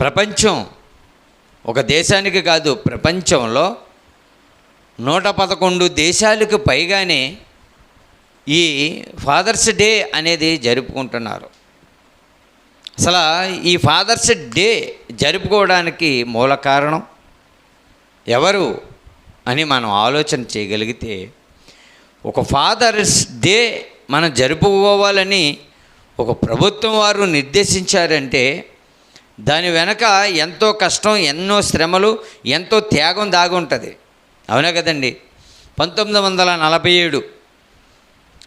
ప్రపంచం ఒక దేశానికి కాదు, ప్రపంచంలో 111 దేశాలకు పైగానే ఈ ఫాదర్స్ డే అనేది జరుపుకుంటున్నారు. అసలు ఈ ఫాదర్స్ డే జరుపుకోవడానికి మూల కారణం ఎవరు అని మనం ఆలోచన చేయగలిగితే, ఒక ఫాదర్స్ డే మనం జరుపుకోవాలని ఒక ప్రభుత్వం వారు నిర్దేశించారంటే దాని వెనక ఎంతో కష్టం, ఎన్నో శ్రమలు, ఎంతో త్యాగం దాగి ఉంటుంది. అవునా కదండి? 1947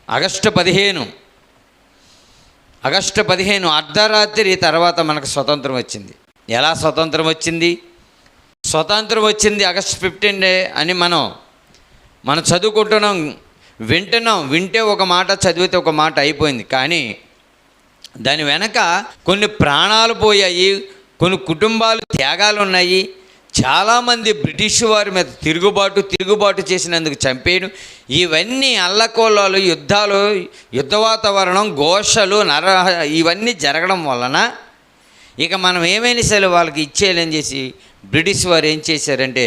ఆగస్టు 15 అర్ధరాత్రి తర్వాత మనకు స్వతంత్రం వచ్చింది. ఎలా స్వతంత్రం వచ్చింది? స్వతంత్రం వచ్చింది ఆగస్ట్ 15 అని మనం చదువుకుంటున్నాం, వింటే ఒక మాట, చదివితే ఒక మాట అయిపోయింది. కానీ దాని వెనక కొన్ని ప్రాణాలు పోయాయి, కొన్ని కుటుంబాలు త్యాగాలు ఉన్నాయి. చాలామంది బ్రిటిష్ వారి మీద తిరుగుబాటు చేసినందుకు చంపేయడం, ఇవన్నీ అల్లకోలాలు, యుద్ధాలు, యుద్ధ వాతావరణం, ఘోషలు, ఇవన్నీ జరగడం వలన ఇక మనం ఏమైనా సరే వాళ్ళకి ఇచ్చేయాలని చేసి బ్రిటిష్ వారు ఏం చేశారంటే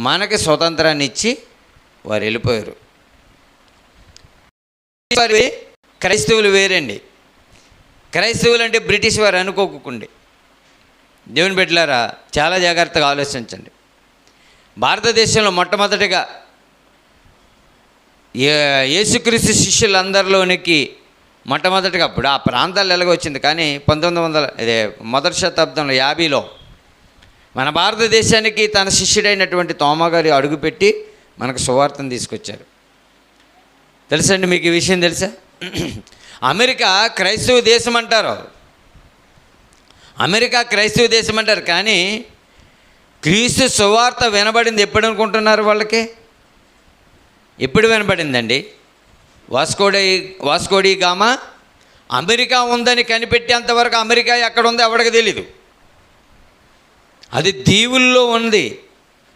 మనకి స్వతంత్రాన్ని ఇచ్చి వారు వెళ్ళిపోయారు. క్రైస్తవులు వేరండి. క్రైస్తవులు అంటే బ్రిటిష్ వారు అనుకోకండి. దేవుని బిడ్డలారా, చాలా జాగ్రత్తగా ఆలోచించండి. భారతదేశంలో మొట్టమొదటిగా యేసుక్రీస్తు శిష్యులందరిలోనికి మొట్టమొదటిగా అప్పుడు ఆ ప్రాంతాలు ఎలాగ వచ్చింది. కానీ 1900 శతాబ్దంలో 50లో మన భారతదేశానికి తన శిష్యుడైనటువంటి తోమా గారు అడుగుపెట్టి మనకు సువార్తను తీసుకొచ్చారు. తెలుసండి మీకు ఈ విషయం తెలుసా? అమెరికా క్రైస్తవ దేశం అంటారు, కానీ క్రీస్తు సువార్త వినబడింది ఎప్పుడు అనుకుంటున్నారు? వాళ్ళకి ఎప్పుడు వినబడిందండి? వాస్కోడి గామా అమెరికా ఉందని కనిపెట్టేంతవరకు అమెరికా ఎక్కడ ఉందో ఎవరికి తెలీదు. అది దీవుల్లో ఉంది.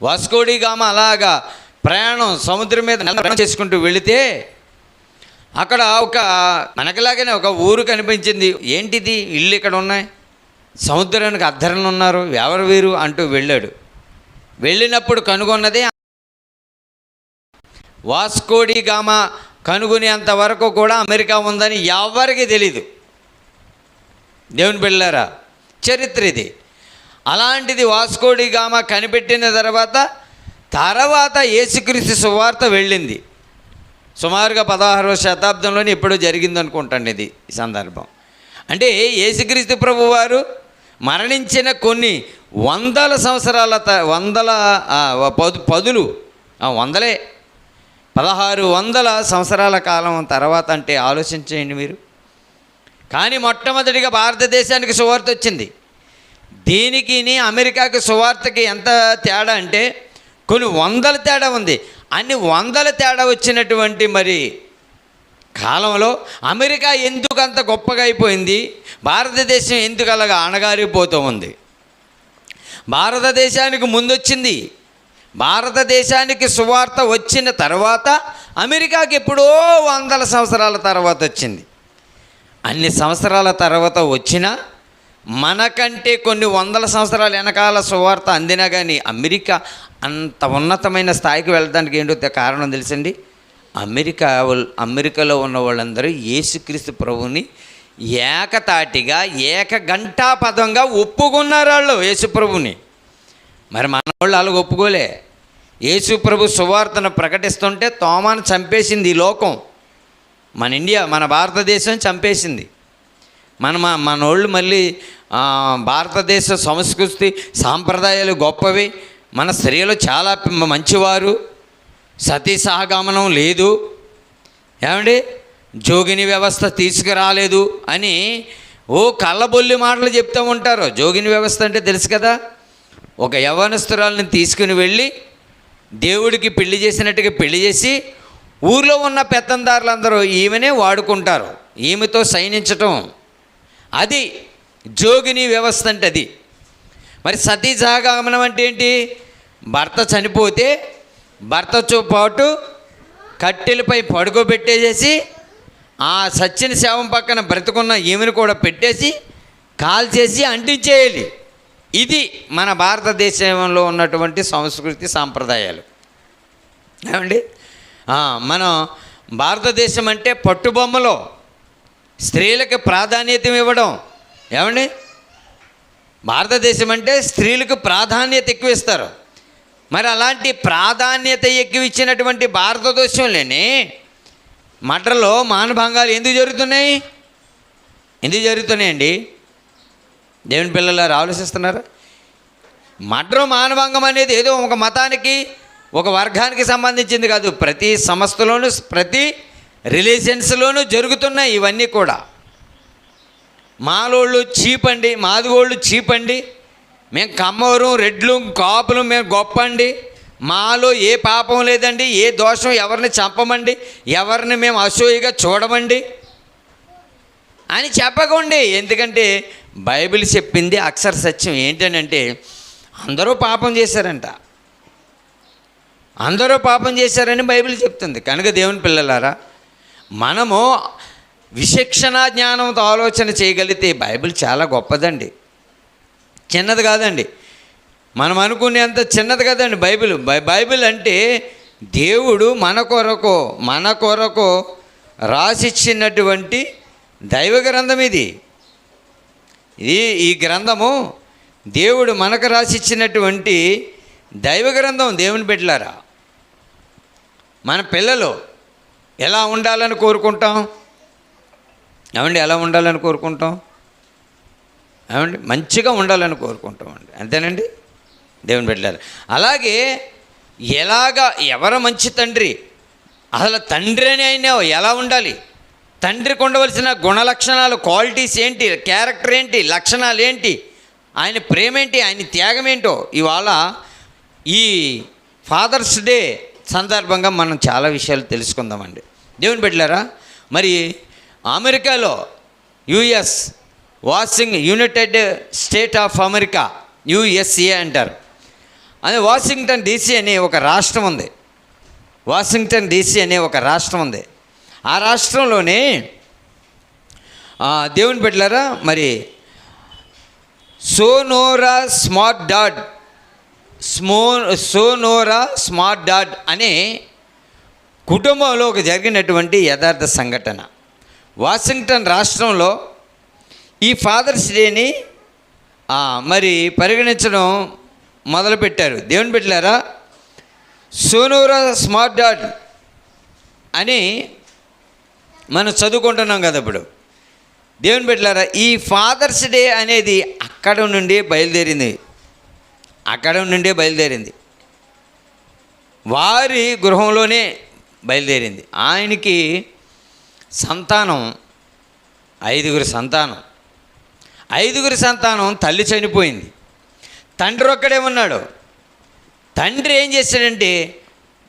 వాస్కోడి గామా అలాగా ప్రయాణం సముద్రం మీద చేసుకుంటూ వెళితే అక్కడ మనకిలాగానే ఒక ఊరు కనిపించింది. ఏంటిది, ఇల్లు ఇక్కడ ఉన్నాయి, సముద్రానికి అద్దరలు ఉన్నారు, ఎవరు వీరు అంటూ వెళ్ళినప్పుడు కనుగొన్నదే వాస్కోడి గామా. కనుగొనేంత వరకు కూడా అమెరికా ఉందని ఎవరికి తెలీదు. దేవుని బిడ్డలారా, చరిత్ర ఇది. అలాంటిది వాస్కోడి గామా కనిపెట్టిన తర్వాత యేసుక్రీస్తు సువార్త వెళ్ళింది. సుమారుగా 16వ శతాబ్దంలోనే ఎప్పుడో జరిగింది అనుకుంటాండి ఇది ఈ సందర్భం. అంటే యేసుక్రీస్తు ప్రభు వారు మరణించిన కొన్ని వందల సంవత్సరాల 1600 సంవత్సరాల కాలం తర్వాత అంటే ఆలోచించేయండి మీరు. కానీ మొట్టమొదటిగా భారతదేశానికి సువార్త వచ్చింది. దీనికి అమెరికాకి సువార్తకి ఎంత తేడా అంటే కొన్ని వందల తేడా ఉంది. అన్ని వందల తేడా వచ్చినటువంటి మరి కాలంలో అమెరికా ఎందుకు అంత గొప్పగా అయిపోయింది, భారతదేశం ఎందుకు అలాగా అణగారిపోతూ ఉంది? భారతదేశానికి ముందొచ్చింది. భారతదేశానికి సువార్త వచ్చిన తర్వాత అమెరికాకి ఎప్పుడో వందల సంవత్సరాల తర్వాత వచ్చింది. అన్ని సంవత్సరాల తర్వాత వచ్చినా మనకంటే కొన్ని వందల సంవత్సరాల వెనకాల సువార్త అందినా కానీ అమెరికా అంత ఉన్నతమైన స్థాయికి వెళ్ళడానికి ఏంటో కారణం తెలుసండి? అమెరికాలో ఉన్న వాళ్ళందరూ యేసుక్రీస్తు ప్రభువుని ఏకతాటిగా ఏకఘంటాపదంగా ఒప్పుకున్నారు వాళ్ళు యేసు ప్రభుని. మరి మన వాళ్ళు అలాగ ఒప్పుకోలే. యేసు ప్రభు సువార్తను ప్రకటిస్తుంటే తోమాను చంపేసింది ఈ లోకం, మన ఇండియా, మన భారతదేశం చంపేసింది. మన వాళ్ళు మళ్ళీ భారతదేశ సంస్కృతి సాంప్రదాయాలు గొప్పవి, మన స్త్రీలు చాలా మంచివారు, సతీ సహగమనం లేదు, ఏమండి జోగిని వ్యవస్థ తీసుకురాలేదు అని కళ్ళబొల్లి మాటలు చెప్తూ ఉంటారు. జోగిని వ్యవస్థ అంటే తెలుసు కదా, ఒక యవ్వనస్తురాలను తీసుకుని వెళ్ళి దేవుడికి పెళ్లి చేసినట్టుగా పెళ్లి చేసి ఊర్లో ఉన్న పెత్తందారులందరూ ఈమెనే వాడుకుంటారు, ఈమెతో సైనించటం, అది జోగిని వ్యవస్థ అంటే అది. మరి సతీ సహగమనం అంటే ఏంటి? భర్త చనిపోతే భర్తతో పాటు కట్టెలపై పడుకోబెట్టేసేసి ఆ సచ్చిన శవం పక్కన బ్రతుకున్న ఈమెను కూడా పెట్టేసి కాల్చేసి అంటించేయాలి. ఇది మన భారతదేశంలో ఉన్నటువంటి సంస్కృతి సాంప్రదాయాలు. ఏమండి, మనం భారతదేశం అంటే పట్టుబొమ్మలో స్త్రీలకు ప్రాధాన్యత ఇవ్వడం. ఏమండి, భారతదేశం అంటే స్త్రీలకు ప్రాధాన్యత ఎక్కువ ఇస్తారు. మరి అలాంటి ప్రాధాన్యత ఎక్కువ ఇచ్చినటువంటి భారతదేశంలోనే మటర్లో మానభంగాలు ఎందుకు జరుగుతున్నాయండి? దేవుని పిల్లలారు ఆలోచిస్తున్నారా? మటరు మానభంగం అనేది ఏదో ఒక మతానికి ఒక వర్గానికి సంబంధించింది కాదు. ప్రతి సంస్థలోనూ ప్రతి రిలేషన్స్లోనూ జరుగుతున్నాయి ఇవన్నీ కూడా. మాలోళ్ళు చీపండి, మాదిగోళ్ళు చీపండి, మేము కమ్మవరం రెడ్లు కాపులు మేము గొప్ప అండి, మాలో ఏ పాపం లేదండి, ఏ దోషం ఎవరిని చంపమండి, ఎవరిని మేము అసూయగా చూడమండి అని చెప్పకండి. ఎందుకంటే బైబిల్ చెప్పింది అక్షర సత్యం ఏంటనంటే అందరూ పాపం చేశారంట, అందరూ పాపం చేశారని బైబిల్ చెప్తుంది. కనుక దేవుని పిల్లలారా, మనము విచక్షణ జ్ఞానంతో ఆలోచన చేయగలిగితే బైబిల్ చాలా గొప్పదండి, చిన్నది కాదండి. మనం అనుకునేంత చిన్నది కదండి బైబిల్ అంటే దేవుడు మన కొరకు రాసిచ్చినటువంటి దైవ గ్రంథం ఇది. ఈ గ్రంథము దేవుడు మనకు రాసిచ్చినటువంటి దైవ గ్రంథం. దేవుని బిడ్డలారా, మన పిల్లలు ఎలా ఉండాలని కోరుకుంటాం? ఏమండి, ఎలా ఉండాలని కోరుకుంటాం? ఏమండి, మంచిగా ఉండాలని కోరుకుంటామండి, అంతేనండి దేవుని బిడ్డలారా. అలాగే ఎవరు మంచి తండ్రి, అసలు తండ్రి అని అయినా ఎలా ఉండాలి, తండ్రికి ఉండవలసిన గుణలక్షణాలు, క్వాలిటీస్ ఏంటి, క్యారెక్టర్ ఏంటి, లక్షణాలు ఏంటి, ఆయన ప్రేమ ఏంటి, ఆయన త్యాగం ఏంటో ఇవాళ ఈ ఫాదర్స్ డే సందర్భంగా మనం చాలా విషయాలు తెలుసుకుందామండి దేవుని బిడ్డలారా. మరి అమెరికాలో United state of America, USA అంటారు. అదే వాషింగ్టన్ DC అనే ఒక రాష్ట్రం ఉంది. వాషింగ్టన్ DC అనే ఒక రాష్ట్రం ఉంది. ఆ రాష్ట్రంలోనే దేవుని బిడ్డలారా, మరి సోనోరా స్మార్ట్ డాడ్ అనే కుటుంబంలో ఒక జరిగినటువంటి యథార్థ సంఘటన. వాషింగ్టన్ రాష్ట్రంలో ఈ ఫాదర్స్ డేని మరి పరిగణించడం మొదలుపెట్టారు. దేవుని బిడ్డలారా, సోనోరా స్మార్ట్ డాడ్ అని మనం చదువుకుంటున్నాం కదా ఇప్పుడు. దేవుని బిడ్డలారా, ఈ ఫాదర్స్ డే అనేది అక్కడ నుండి బయలుదేరింది, వారి గృహంలోనే బయలుదేరింది. ఆయనకి సంతానం 5 సంతానం. తల్లి చనిపోయింది, తండ్రి ఒక్కడే ఉన్నాడు. తండ్రి ఏం చేశాడంటే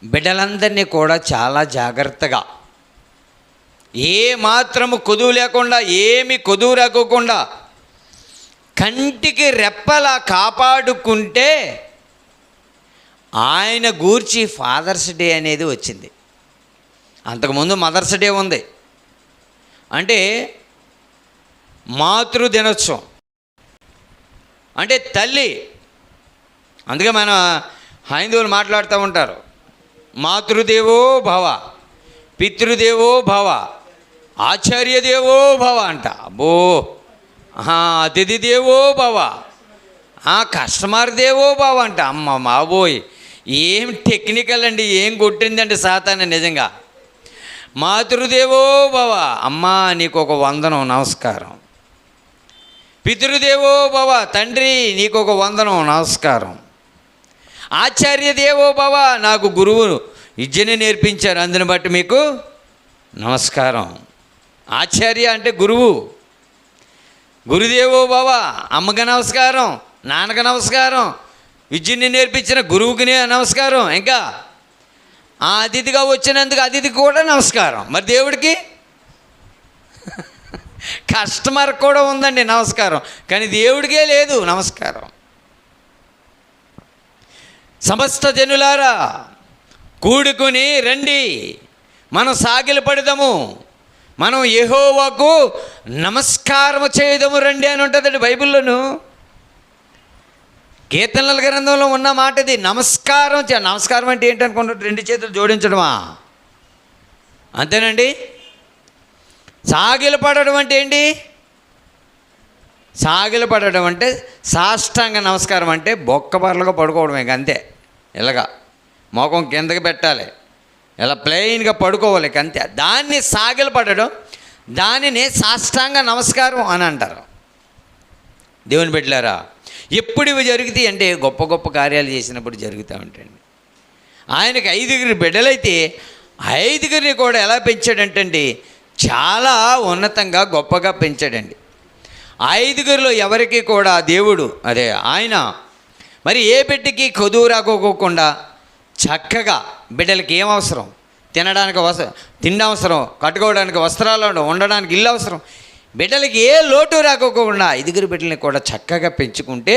బిడ్డలందరినీ కూడా చాలా జాగ్రత్తగా, ఏ మాత్రము కొదువు లేకుండా, ఏమి కొదువు రాకోకుండా కంటికి రెప్పలా కాపాడుకుంటే ఆయన గూర్చి ఫాదర్స్ డే అనేది వచ్చింది. అంతకుముందు మదర్స్ డే ఉంది, అంటే మాతృ దినోత్సవం, అంటే తల్లి. అందుకే మన హైందవులు మాట్లాడుతూ ఉంటారు, మాతృదేవో భవ, పితృదేవో భవ, ఆచార్యదేవో భవ అంట. అబ్బో, అతిథి దేవో భవ, కస్టమర్ దేవో భవ అంట. అమ్మ మాబోయ్, ఏం టెక్నికల్ అండి, ఏం కొట్టిందండి సాతాను నిజంగా. మాతృదేవో భవ, అమ్మా నీకు ఒక వందనం నమస్కారం. పితృదేవో భవ, తండ్రి నీకు ఒక వందనం నమస్కారం. ఆచార్యదేవో భవ, నాకు గురువు విద్యని నేర్పించారు, అందుని బట్టి మీకు నమస్కారం. ఆచార్య అంటే గురువు. గురుదేవో భవ, అమ్మకి నమస్కారం, నాన్నకి నమస్కారం, విద్యని నేర్పించిన గురువుకి నమస్కారం. ఇంకా అతిథిగా వచ్చినందుకు అతిథికి కూడా నమస్కారం. మరి దేవుడికి కస్టమర్ కూడా ఉందండి నమస్కారం, కానీ దేవుడికే లేదు నమస్కారం. సమస్త జనులారా కూడుకుని రండి, మనం సాగిల పడదాము, మనం యెహోవాకు నమస్కారం చేయదము రండి అని ఉంటుందండి బైబిల్లోను. కీర్తనల గ్రంథంలో ఉన్న మాట ఇది. నమస్కారం అంటే ఏంటనుకుంటారు? 2 చేతులు జోడించడమా? అంతేనండి. సాగిలపడడం అంటే ఏంటి? సాగిలపడడం అంటే సాష్టాంగ నమస్కారం అంటే బొక్కబర్లుగా పడుకోవడమే, అంతే. ఇలాగా మోకం కిందకి పెట్టాలి, ఇలా ప్లెయిన్గా పడుకోవాలి, అంతే. దాన్ని సాగిలపడడం, దానిని సాష్టాంగ నమస్కారం అని అంటారు. దేవుని బిడ్డలారా, ఎప్పుడు ఇవి జరుగుతాయి అంటే గొప్ప గొప్ప కార్యాలు చేసినప్పుడు జరుగుతూ ఉంటాయండి. ఆయనకి 5 బిడ్డలైతే 5 కూడా ఎలా పెంచాడంటండి? చాలా ఉన్నతంగా గొప్పగా పెంచాడండి. 5 ఎవరికి కూడా దేవుడు ఆయన మరి ఏ బిడ్డకి కొదువు రాకోకుండా చక్కగా బిడ్డలకి ఏం అవసరం? తినడానికి తిండి అవసరం, కట్టుకోవడానికి వస్త్రాలు, ఉండడానికి ఇల్లు అవసరం. బిడ్డలకి ఏ లోటు రాకోకుండా 5 బిడ్డలని కూడా చక్కగా పెంచుకుంటే,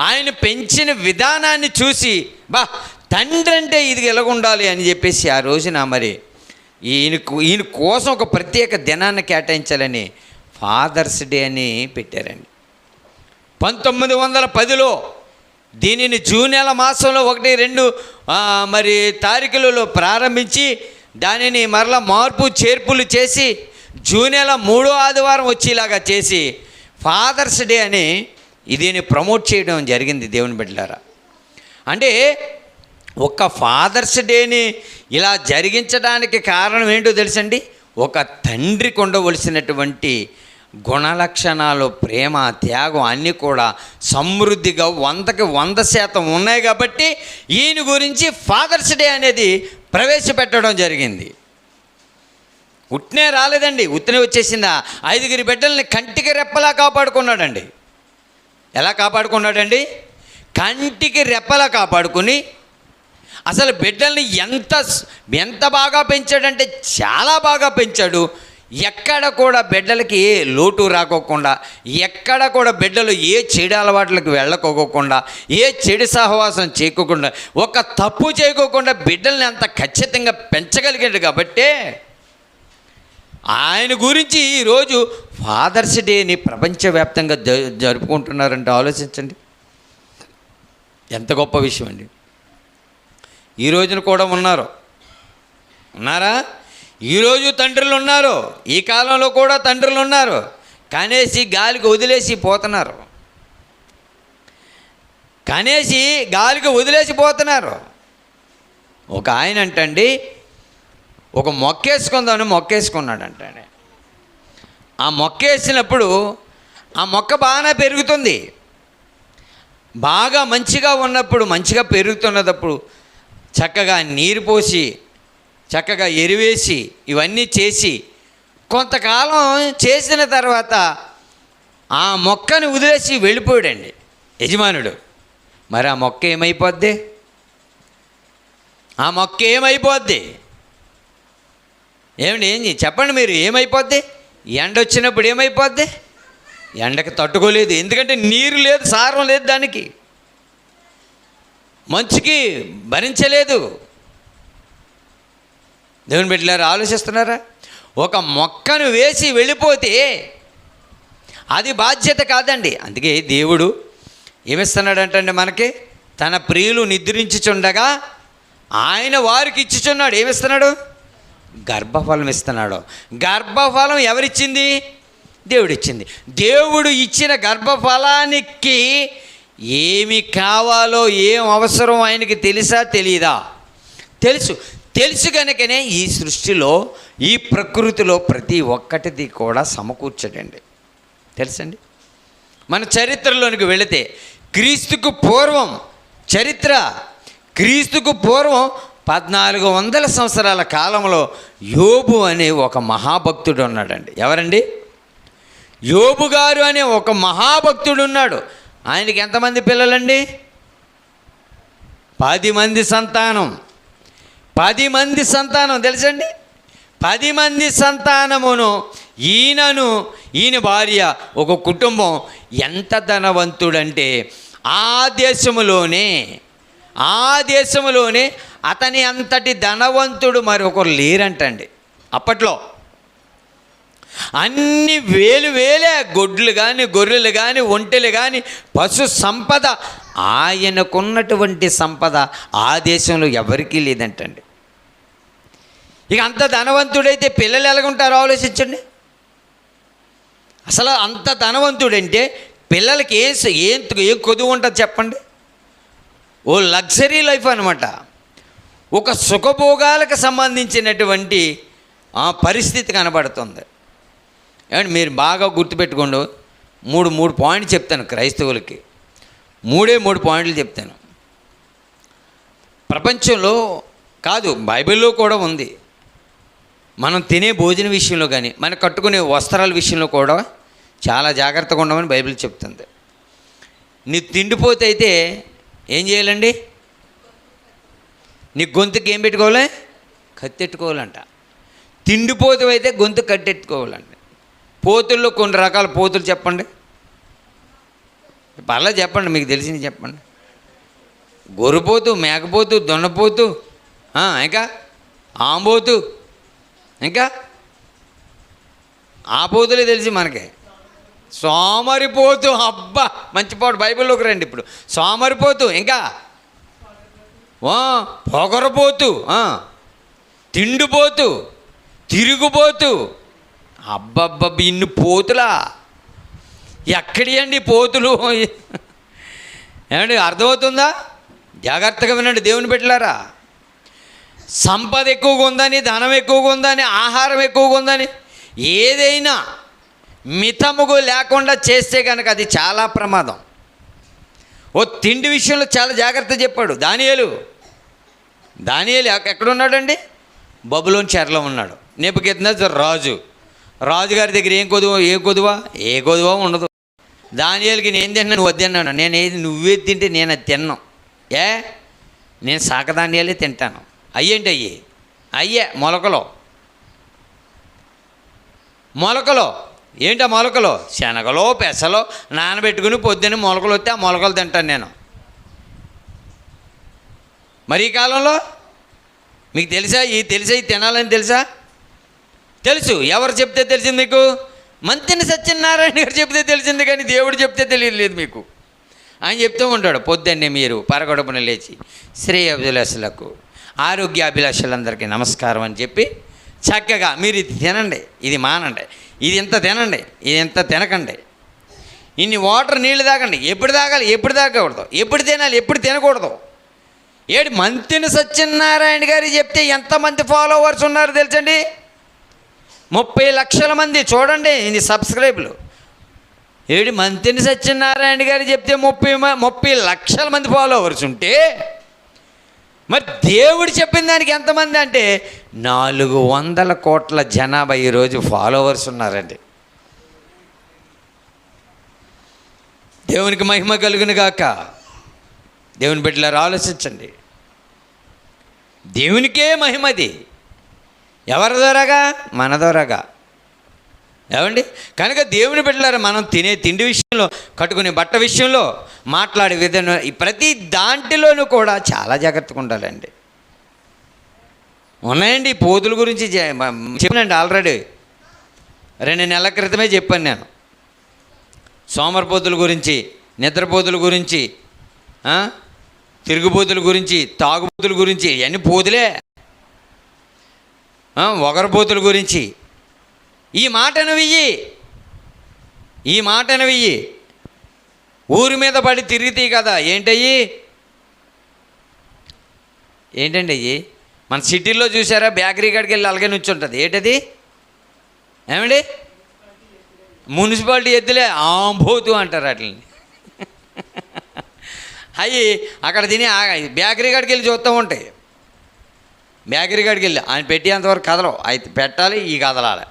ఆయన పెంచిన విధానాన్ని చూసి తండ్రి అంటే ఇది ఎలాగుండాలి అని చెప్పేసి ఆ రోజున మరి ఈయన కోసం ఒక ప్రత్యేక దినాన్ని కేటాయించాలని ఫాదర్స్ డే అని పెట్టారండి. 1910లో దీనిని జూన్ నెల మాసంలో 1, 2 తారీఖులలో ప్రారంభించి దానిని మరలా మార్పు చేర్పులు చేసి జూన్ నెల 3వ ఆదివారం వచ్చేలాగా చేసి ఫాదర్స్ డే అని దీన్ని ప్రమోట్ చేయడం జరిగింది. దేవుని బిడ్డలారా, అంటే ఒక ఫాదర్స్ డేని ఇలా జరిగించడానికి కారణం ఏంటో తెలుసండి? ఒక తండ్రికి ఉండవలసినటువంటి గుణలక్షణాలు, ప్రేమ, త్యాగం అన్నీ కూడా సమృద్ధిగా 100కి 100% ఉన్నాయి కాబట్టి ఈయన గురించి ఫాదర్స్ డే అనేది ప్రవేశపెట్టడం జరిగింది. ఉట్నే రాలేదండి, ఉత్తనే వచ్చేసిందా? 5 బిడ్డల్ని కంటికి రెప్పలా కాపాడుకున్నాడండి. ఎలా కాపాడుకున్నాడండి? కంటికి రెప్పలా కాపాడుకుని అసలు బిడ్డల్ని ఎంత బాగా పెంచాడంటే చాలా బాగా పెంచాడు. ఎక్కడ కూడా బిడ్డలకి ఏ లోటు రాకోకుండా, ఎక్కడ కూడా బిడ్డలు ఏ చెడు అలవాట్లకు వెళ్ళకోకుండా, ఏ చెడు సహవాసం చేయకోకుండా, ఒక తప్పు చేయకోకుండా బిడ్డల్ని అంత ఖచ్చితంగా పెంచగలిగాడు. కాబట్టే ఆయన గురించి ఈరోజు ఫాదర్స్ డేని ప్రపంచవ్యాప్తంగా జరుపుకుంటున్నారంటే ఆలోచించండి, ఎంత గొప్ప విషయం అండి. ఈ రోజున కూడా ఉన్నారా? ఈరోజు తండ్రులు ఉన్నారు, ఈ కాలంలో కూడా తండ్రులు ఉన్నారు. కనేసి గాలికి వదిలేసి పోతున్నారు. ఒక ఆయన అంటండి, ఒక మొక్కేసుకుందామని మొక్కేసుకున్నాడంటండి. ఆ మొక్కేసినప్పుడు ఆ మొక్క బాగానే పెరుగుతుంది. బాగా మంచిగా ఉన్నప్పుడు, మంచిగా పెరుగుతున్నప్పుడు చక్కగా నీరు పోసి, చక్కగా ఎరువేసి, ఇవన్నీ చేసి కొంతకాలం చేసిన తర్వాత ఆ మొక్కని వదిలేసి వెళ్ళిపోయాడండి యజమానుడు. మరి ఆ మొక్క ఏమైపోద్ది? ఏమండి చెప్పండి మీరు, ఏమైపోద్ది? ఎండ వచ్చినప్పుడు ఏమైపోద్ది? ఎండకి తట్టుకోలేదు, ఎందుకంటే నీరు లేదు, సారం లేదు, దానికి మంచుకి భరించలేదు. దేవుని బిడ్డలారా, ఆలోచిస్తున్నారా? ఒక మొక్కను వేసి వెళ్ళిపోతే అది బాధ్యత కాదండి. అందుకే దేవుడు ఏమిస్తున్నాడంటే మనకి తన ప్రియులు నిద్రించుచుండగా ఆయన వారికి ఇచ్చుచున్నాడు. ఏమిస్తున్నాడు? గర్భఫలం ఇస్తున్నాడు. గర్భఫలం ఎవరిచ్చింది? దేవుడిచ్చింది. దేవుడు ఇచ్చిన గర్భఫలానికి ఏమి కావాలో, ఏం అవసరం ఆయనకి తెలుసా తెలియదా? తెలుసు కనుకనే ఈ సృష్టిలో, ఈ ప్రకృతిలో ప్రతి ఒక్కటిది కూడా సమకూర్చడండి. తెలుసండి? మన చరిత్రలోనికి వెళితే క్రీస్తుకు పూర్వం 1400 సంవత్సరాల కాలంలో యోబు అనే ఒక మహాభక్తుడు ఉన్నాడండి. ఎవరండి? యోబు గారు అనే ఒక మహాభక్తుడు ఉన్నాడు. ఆయనకి ఎంతమంది పిల్లలండి? 10 మంది సంతానం. 10 మంది సంతానం తెలుసండి? 10 మంది సంతానమును ఈయన భార్య, ఒక కుటుంబం ఎంత ధనవంతుడంటే ఆ దేశములోనే అతని అంతటి ధనవంతుడు మరొకరు లేరంటండి. అప్పట్లో అన్ని వేలు వేలే గొడ్లు కానీ గొర్రెలు కానీ ఒంటెలు కానీ పశు సంపద, ఆయనకున్నటువంటి సంపద ఆ దేశంలో ఎవరికీ లేదంటండి. ఇక అంత ధనవంతుడైతే పిల్లలు ఎలాగుంటారో ఆలోచించండి. అసలు అంత ధనవంతుడంటే పిల్లలకి ఏం కొదువు ఉంటుంది చెప్పండి. ఓ లగ్జరీ లైఫ్ అనమాట. ఒక సుఖభోగాలకు సంబంధించినటువంటి పరిస్థితి కనబడుతుంది. ఏమంటే మీరు బాగా గుర్తుపెట్టుకోండి. మూడు పాయింట్లు చెప్తాను క్రైస్తవులకి. మూడు పాయింట్లు చెప్తాను. ప్రపంచంలో కాదు, బైబిల్లో కూడా ఉంది. మనం తినే భోజన విషయంలో కానీ, మనం కట్టుకునే వస్త్రాల విషయంలో కూడా చాలా జాగ్రత్తగా ఉండమని బైబిల్ చెప్తుంది. నీ తిండిపోతే అయితే ఏం చేయాలండి? నీ గొంతుకి ఏం పెట్టుకోవాలి? కత్తెట్టుకోవాలంట. తిండిపోతు అయితే గొంతు కట్టెట్టుకోవాలండి. పోతుల్లో కొన్ని రకాల పోతులు చెప్పండి, పర్లా చెప్పండి, మీకు తెలిసింది చెప్పండి. గొర్రెపోతు, మేకపోతు, దొన్నపోతు, ఇంకా ఆంబోతు, ఇంకా ఆ పోతులే తెలిసి మనకి. సోమరిపోతు, అబ్బా మంచి పాట, బైబిల్లోకి రండి ఇప్పుడు. సోమరిపోతు, ఇంకా పొగరపోతు, తిండిపోతు, తిరుగుపోతు, అబ్బబ్బబ్బ ఇన్ని పోతులా! ఎక్కడి అండి పోతులు? ఏమండి అర్థమవుతుందా? జాగ్రత్తగా వినండి దేవుని బిడ్డలారా. సంపద ఎక్కువగా ఉందని, ధనం ఎక్కువగా ఉందని, ఆహారం ఎక్కువగా ఉందని ఏదైనా మితముగు లేకుండా చేస్తే కనుక అది చాలా ప్రమాదం. ఓ తిండి విషయంలో చాలా జాగ్రత్త చెప్పాడు దానియేలు. ఎక్కడున్నాడండి? బబులోను చెరలో ఉన్నాడు. నెబుకద్నెజర్ రాజుగారి దగ్గర ఏ కొదువా ఉండదు. దానియేలుకి నేను తిన్నాను, నువ్వు వద్దన్నాను. నువ్వేది తింటే నేను అది తిన్నాను. నేను శాకధాన్యాలే తింటాను. అయ్యేంటి అయ్యే మొలకలో ఏంటి? ఆ మొలకలో శనగలో పెసలో నానబెట్టుకుని పొద్దున్న మొలకలు వస్తే ఆ మొలకలు తింటాను నేను. మరి ఈ కాలంలో మీకు తెలుసా ఈ తినాలని తెలుసు. ఎవరు చెప్తే తెలిసింది మీకు? మంతిని సత్యనారాయణ గారు చెప్తే తెలిసింది, కానీ దేవుడు చెప్తే తెలియలేదు మీకు. ఆయన చెప్తూ ఉంటాడు, పొద్దున్నే మీరు పరగడుపున లేచి శ్రేయాభిలాషులకు, ఆరోగ్యాభిలాషులందరికీ నమస్కారం అని చెప్పి చక్కగా మీరు ఇది తినండి, ఇది మానండి, ఇది ఇంత తినండి, ఇది ఇంత తినకండి, ఇన్ని వాటర్ నీళ్ళు తాగండి, ఎప్పుడు తాగాలి, ఎప్పుడు తాగకూడదు, ఎప్పుడు తినాలి, ఎప్పుడు తినకూడదు. మంతిని సత్యనారాయణ గారు చెప్తే ఎంతమంది ఫాలోవర్స్ ఉన్నారు తెలుసండి? 30 లక్షల మంది. చూడండి ఇది సబ్స్క్రైబ్లు. మంతిని సత్యనారాయణ గారు చెప్తే 30 లక్షల మంది ఫాలోవర్స్ ఉంటే, మరి దేవుడు చెప్పిన దానికి ఎంతమంది అంటే 400 కోట్ల జనాభా ఈరోజు ఫాలోవర్స్ ఉన్నారండి. దేవునికి మహిమ కలుగును గాక. దేవుని బిడ్డలారా ఆలోచించండి. దేవునికే మహిమది. ఎవరి ద్వారాగా? మన ద్వారాగా. ఏమండి? కనుక దేవుని బిడ్డలారా, మనం తినే తిండి విషయంలో, కట్టుకునే బట్ట విషయంలో, మాట్లాడే విధానం, ఈ ప్రతి దాంట్లోనూ కూడా చాలా జాగ్రత్తగా ఉండాలండి. ఉన్నాయండి పోతుల గురించి చెప్పానండి ఆల్రెడీ. 2 నెలల క్రితమే చెప్పాను నేను. సోమరిపోతుల గురించి, నిద్రపోతుల గురించి, తిరుగుబోతుల గురించి, తాగుబోతుల గురించి, ఇవన్నీ పోతులే. ఒగరపోతుల గురించి. ఈ మాటను వెయ్యి ఊరి మీద పడి తిరిగితే కదా. ఏంటండి అయ్యి? మన సిటీల్లో చూసారా, బేకరీ కాడికి వెళ్ళి అలాగే నుంచి ఉంటుంది. ఏంటది? ఏమండి? మున్సిపాలిటీ ఎద్దులే ఆంబోతు అంటారు వాటిని. అవి అక్కడ తిని బేకరీ కాడికి వెళ్ళి చూస్తూ ఉంటాయి. బేకరీ కాడికి వెళ్ళి ఆయన పెట్టేంతవరకు కదలవు, అయితే పెట్టాలి, ఈ కదలాలి.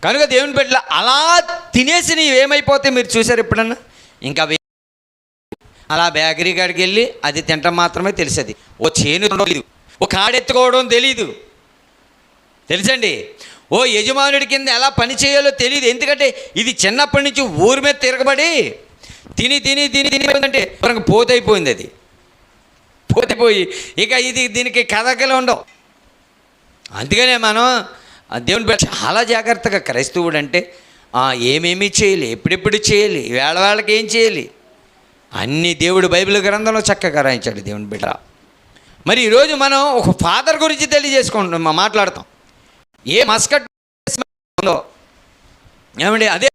కనుక దేవుని బిడ్డలు అలా తినేసి ఏమైపోతే మీరు చూసారు ఎప్పుడన్నా? ఇంకా అలా బేకరీ కాడికి వెళ్ళి అది తింటం మాత్రమే తెలిసేది. ఓ చేను తెలీదు, ఓ కాడెత్తుకోవడం తెలీదు, తెలుసండి. ఓ యజమానుడి కింద ఎలా పని చేయాలో తెలియదు. ఎందుకంటే ఇది చిన్నప్పటి నుంచి ఊరి మీద తిరగబడి తిని అంటే మనకు పోతైపోయింది. అది పోతైపోయి ఇక దీనికి కథకలు ఉండవు. అందుకనే మనం దేవుని బిడ్డ చాలా జాగ్రత్తగా క్రైస్తవుడు అంటే ఏమేమి చేయాలి, ఎప్పుడెప్పుడు చేయాలి, వేళ వేళకి ఏం చేయాలి అన్నీ దేవుడు బైబిల్ గ్రంథంలో చక్కగా రాయించాడు దేవుని బిడ్డ. మరి ఈరోజు మనం ఒక ఫాదర్ గురించి తెలియజేసుకుంటాం, మాట్లాడతాం. ఏ మస్కట్ ఉందో ఏమండి, అదే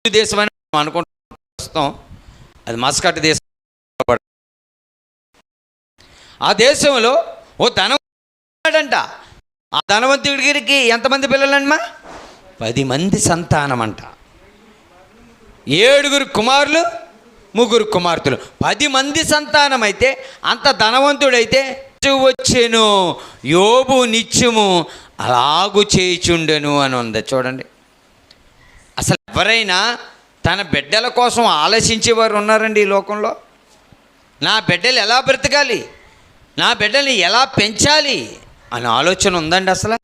దేశం అని అనుకుంటాం. అది మస్కట్ దేశం. ఆ దేశంలో ఓ ధనవంతుడంట. ఆ ధనవంతుడికి ఎంతమంది పిల్లలమ్మా? 10 మంది సంతానం అంట. 7 కుమారులు, 3 కుమార్తెలు, 10 మంది సంతానం. అయితే అంత ధనవంతుడైతే వచ్చెను, యోబు నిత్యము అలాగు చేయుచుండెను అని ఉంది. చూడండి, అసలు ఎవరైనా తన బిడ్డల కోసం ఆలోచించేవారు ఉన్నారండి ఈ లోకంలో? నా బిడ్డలు ఎలా బ్రతకాలి, నా బిడ్డల్ని ఎలా పెంచాలి అనే ఆలోచన ఉందండి? అసలు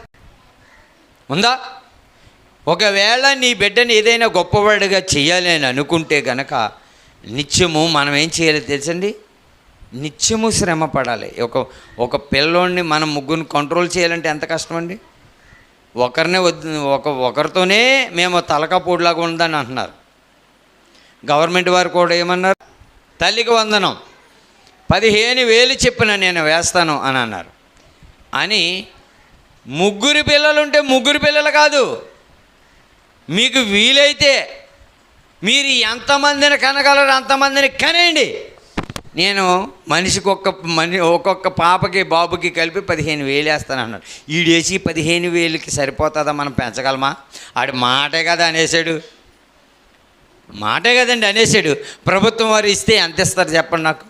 ఉందా? ఒకవేళ నీ బిడ్డని ఏదైనా గొప్పవాడిగా చేయాలి అని అనుకుంటే గనక నిత్యము మనం ఏం చేయాలి తెలుసండి? నిత్యము శ్రమ పడాలి. ఒక పిల్లోడిని మనం ముగ్గురిని కంట్రోల్ చేయాలంటే ఎంత కష్టమండి. ఒకరినే ఒకరితోనే మేము తలకపోటులాగా ఉందని అంటున్నారు. గవర్నమెంట్ వారు కూడా ఏమన్నారు? తల్లికి వందనం 15,000 చెప్పిన నేను వేస్తాను అని అన్నారు. అని 3 పిల్లలుంటే 3 పిల్లలు కాదు, మీకు వీలైతే మీరు ఎంతమందిని కనగలరు అంతమందిని కనేయండి. నేను మనిషికి ఒక్కొక్క పాపకి బాబుకి కలిపి 15,000 వేస్తాను అన్నాడు. ఈడేసి 15,000కి సరిపోతుందా? మనం పెంచగలమా? ఆడి మాటే కదా అనేసాడు, మాటే కదండి అనేసాడు. ప్రభుత్వం వారు ఇస్తే ఎంత ఇస్తారు చెప్పండి నాకు?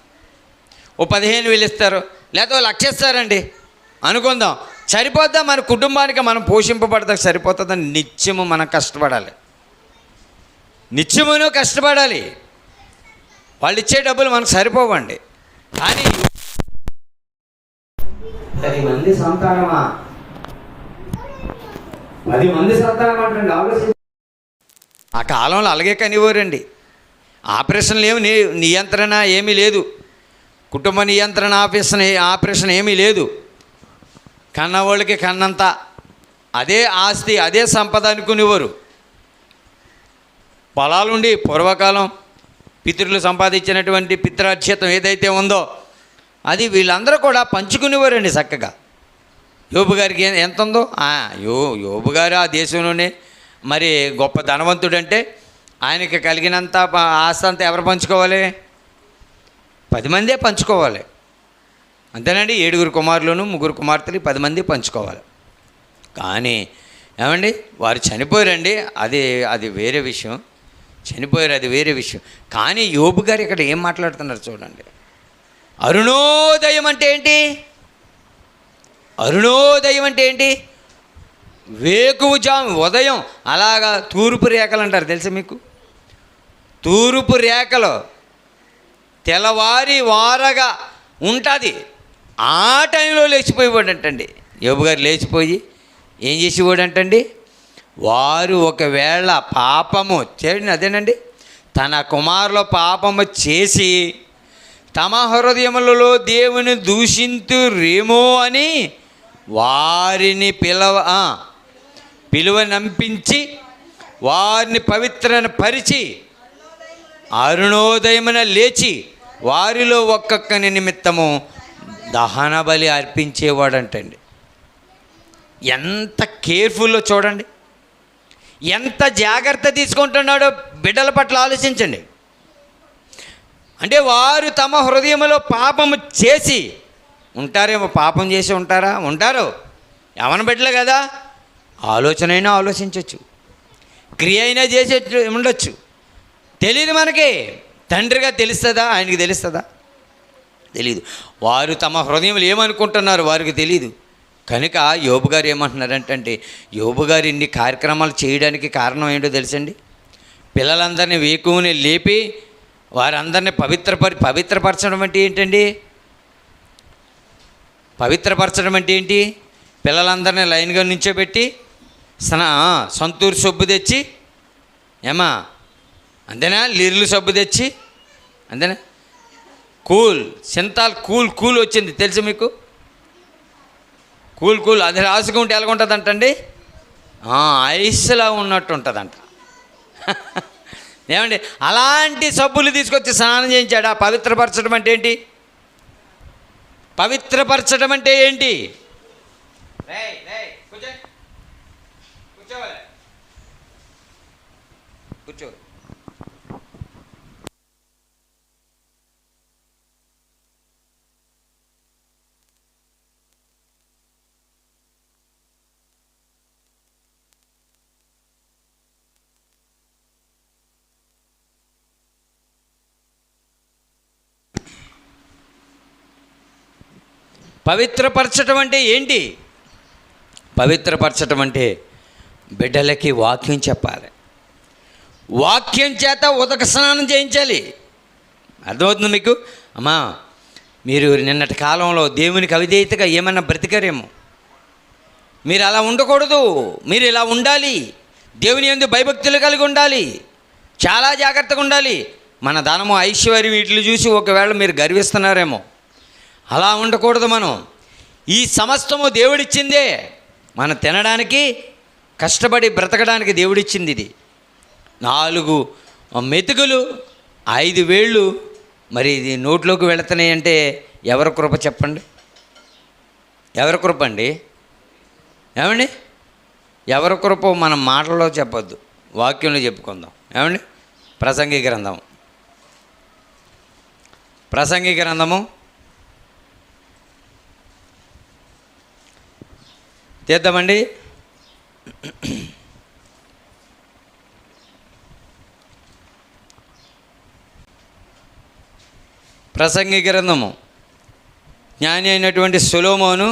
ఓ 15,000 ఇస్తారు, లేదా 1,00,000 ఇస్తారండి అనుకుందాం. సరిపోద్దా? మన కుటుంబానికి మనం పోషింపబడతా సరిపోతుందని నిత్యము మనం కష్టపడాలి, నిత్యమును కష్టపడాలి. వాళ్ళు ఇచ్చే డబ్బులు మనకు సరిపోవండి. కానీ 10 మంది సంతానమా? 10 మంది సంతానం అంటే ఆలోచించి ఆ కాలంలో అలాగే కనివ్వరండి. ఆపరేషన్లు ఏమి నియంత్రణ ఏమీ లేదు, కుటుంబ నియంత్రణ ఆపరేషన్ ఏమీ లేదు. కన్నవాళ్ళకి కన్నంత అదే ఆస్తి, అదే సంపద అనుకునేవారు. పొలాలుండి పూర్వకాలం పితరులు సంపాదించినటువంటి పిత్రార్జితం ఏదైతే ఉందో అది వీళ్ళందరూ కూడా పంచుకునేవారండి చక్కగా. యోబు గారికి ఎంత ఉందో, యోబు గారు ఆ దేశంలోనే మరి గొప్ప ధనవంతుడంటే ఆయనకి కలిగినంత ఆస్తి అంతా ఎవరు పంచుకోవాలి? 10 మందే పంచుకోవాలి. అంతేనండి. 7 కుమారులను 3 కుమార్తెలు 10 మంది పంచుకోవాలి. కానీ ఏమండి, వారు చనిపోయారండి, అది వేరే విషయం. చనిపోయారు, అది వేరే విషయం. కానీ యోబు గారు ఇక్కడ ఏం మాట్లాడుతున్నారు చూడండి. అరుణోదయం అంటే ఏంటి? అరుణోదయం అంటే ఏంటి? వేకువజాము ఉదయం అలాగా తూర్పు రేఖలు అంటారు తెలుసా మీకు? తూర్పు రేఖలో తెల్లవారి వారగా ఉంటుంది. ఆ టైంలో లేచిపోయేవాడంటండి యోబు గారు. లేచిపోయి ఏం చేసేవాడంటండి? వారు ఒకవేళ పాపము చేయండి, అదేనండి, తన కుమారుల పాపము చేసి తమ హృదయములలో దేవుని దూషింతురేమో అని వారిని పిలువనంపించి వారిని పవిత్రపరిచి అరుణోదయమున లేచి వారిలో ఒక్కొక్కని నిమిత్తము దహన బలి అర్పించేవాడంటండి. ఎంత కేర్ఫుల్లో చూడండి, ఎంత జాగ్రత్త తీసుకుంటున్నాడో బిడ్డల పట్ల ఆలోచించండి. అంటే వారు తమ హృదయంలో పాపము చేసి ఉంటారేమో. పాపం చేసి ఉంటారా? ఉంటారు. యవన బిడ్డలు కదా, ఆలోచన అయినా ఆలోచించవచ్చు, క్రియ అయినా చేసే ఉండొచ్చు. తెలియదు మనకి. తండ్రిగా తెలుస్తుందా? ఆయనకి తెలుస్తుందా? తెలీదు. వారు తమ హృదయంలో ఏమనుకుంటున్నారు వారికి తెలీదు. కనుక యోబు గారు ఏమంటున్నారంటే, యోబు గారు ఇన్ని కార్యక్రమాలు చేయడానికి కారణం ఏంటో తెలుసండి? పిల్లలందరినీ వేకువని లేపి వారందరినీ పవిత్రపరచడం అంటే ఏంటండి? పవిత్రపరచడం అంటే ఏంటి? పిల్లలందరినీ లైన్గా నుంచోబెట్టి సంతూరు సబ్బు తెచ్చి, ఏమా అంతేనా, లిర్లు సబ్బు తెచ్చి, అంతేనా, సింతాల్ కూల్ వచ్చింది తెలుసు మీకు? కూల్ కూల్ అది రాసుకుంటే ఎలాగుంటుంది అంటండి, ఐస్లా ఉన్నట్టు ఉంటుందంట. ఏమండి, అలాంటి సబ్బులు తీసుకొచ్చి స్నానం చేయించాడు. పవిత్రపరచడం అంటే ఏంటి? పవిత్రపరచడం అంటే ఏంటి? కూర్చో. పవిత్రపరచడం అంటే ఏంటి? పవిత్రపరచడం అంటే బిడ్డలకి వాక్యం చెప్పాలి, వాక్యం చేత ఉదక స్నానం చేయించాలి. అర్థమవుతుంది మీకు? అమ్మా, మీరు నిన్నటి కాలంలో దేవునికి అవిధేయతగా ఏమన్నా బ్రతికారేమో. మీరు అలా ఉండకూడదు, మీరు ఇలా ఉండాలి. దేవుని యందు భయభక్తులు కలిగి ఉండాలి, చాలా జాగ్రత్తగా ఉండాలి. మన ధనము ఐశ్వర్యం వీటిని చూసి ఒకవేళ మీరు గర్విస్తున్నారేమో. అలా ఉండకూడదు. మనం ఈ సమస్తము దేవుడిచ్చిందే, మనం తినడానికి కష్టపడి బ్రతకడానికి దేవుడిచ్చింది. ఇది 4 మెతుకులు 5 వేళ్ళు, మరి ఇది నోట్లోకి వెళుతున్నాయి అంటే ఎవరి కృప చెప్పండి? ఎవరి కృప అండి? ఏమండి, ఎవరి కృప మనం మాటల్లో చెప్పొద్దు, వాక్యంలో చెప్పుకుందాం. ఏమండి, ప్రసంగి గ్రంథము తీద్దామండి. ప్రసంగి గ్రంథము, జ్ఞాని అయినటువంటి సొలొమోను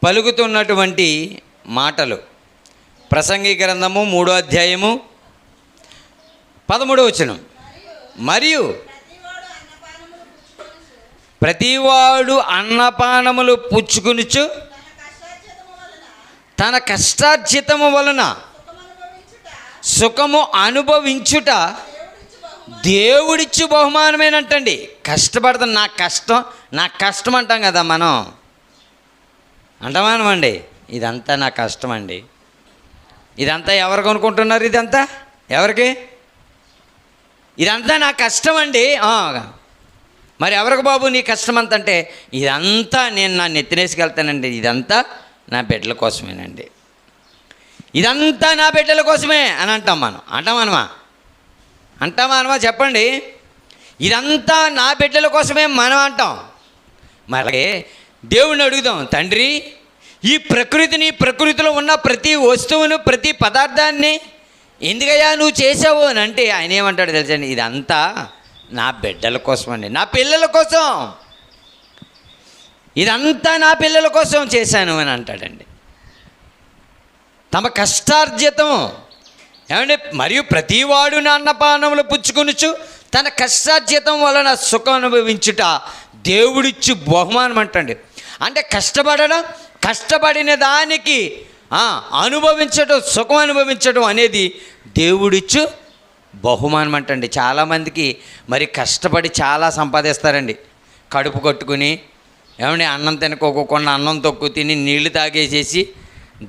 పలుకుతున్నటువంటి మాటలు. ప్రసంగి గ్రంథము 3వ అధ్యాయము 13వ వచనం. మరియు ప్రతివాడు అన్నపానములు పుచ్చుకొనుచు తన కష్టార్జితము వలన సుఖము అనుభవించుట దేవుడిచ్చు బహుమానమేనంటండి. కష్టపడతాను, నా కష్టం అంటాం కదా మనం, అంటమానమండి. ఇదంతా నా కష్టం అండి. ఇదంతా ఎవరు కొనుక్కుంటున్నారు? ఇదంతా ఎవరికి? ఇదంతా నా కష్టం అండి. మరి ఎవరికి బాబు నీ కష్టం అంత అంటే, ఇదంతా నేను నా నెత్తినేసుకెళ్తానండి, ఇదంతా నా బిడ్డల కోసమేనండి, ఇదంతా నా బిడ్డల కోసమే అని అంటాం మనం. అంటామా చెప్పండి? ఇదంతా నా బిడ్డల కోసమే మనం అంటాం. మరి దేవుణ్ణి అడుగుదాం, తండ్రి ఈ ప్రకృతిలో ఉన్న ప్రతి వస్తువును, ప్రతి పదార్థాన్ని ఎందుకయ్యా నువ్వు చేసావు అని అంటే ఆయన ఏమంటాడు తెలుసండి? ఇదంతా నా బిడ్డల కోసం అండి, నా పిల్లల కోసం, ఇదంతా నా పిల్లల కోసం చేశాను అని అంటాడండి. తమ కష్టార్జితం. ఏమంటే, మరియు ప్రతివాడు నా అన్నపానములు పుచ్చుకొనుచు తన కష్టార్జితం వలన సుఖం అనుభవించుట దేవుడిచ్చు బహుమానం అంటండి. అంటే కష్టపడడం, కష్టపడిన దానికి అనుభవించడం, సుఖం అనుభవించడం అనేది దేవుడిచ్చు బహుమానం అంటండి. చాలామందికి మరి కష్టపడి చాలా సంపాదిస్తారండి, కడుపు కట్టుకుని. ఏమండి, అన్నం తినకోకుండా అన్నం తొక్కు తిని నీళ్లు తాగేసేసి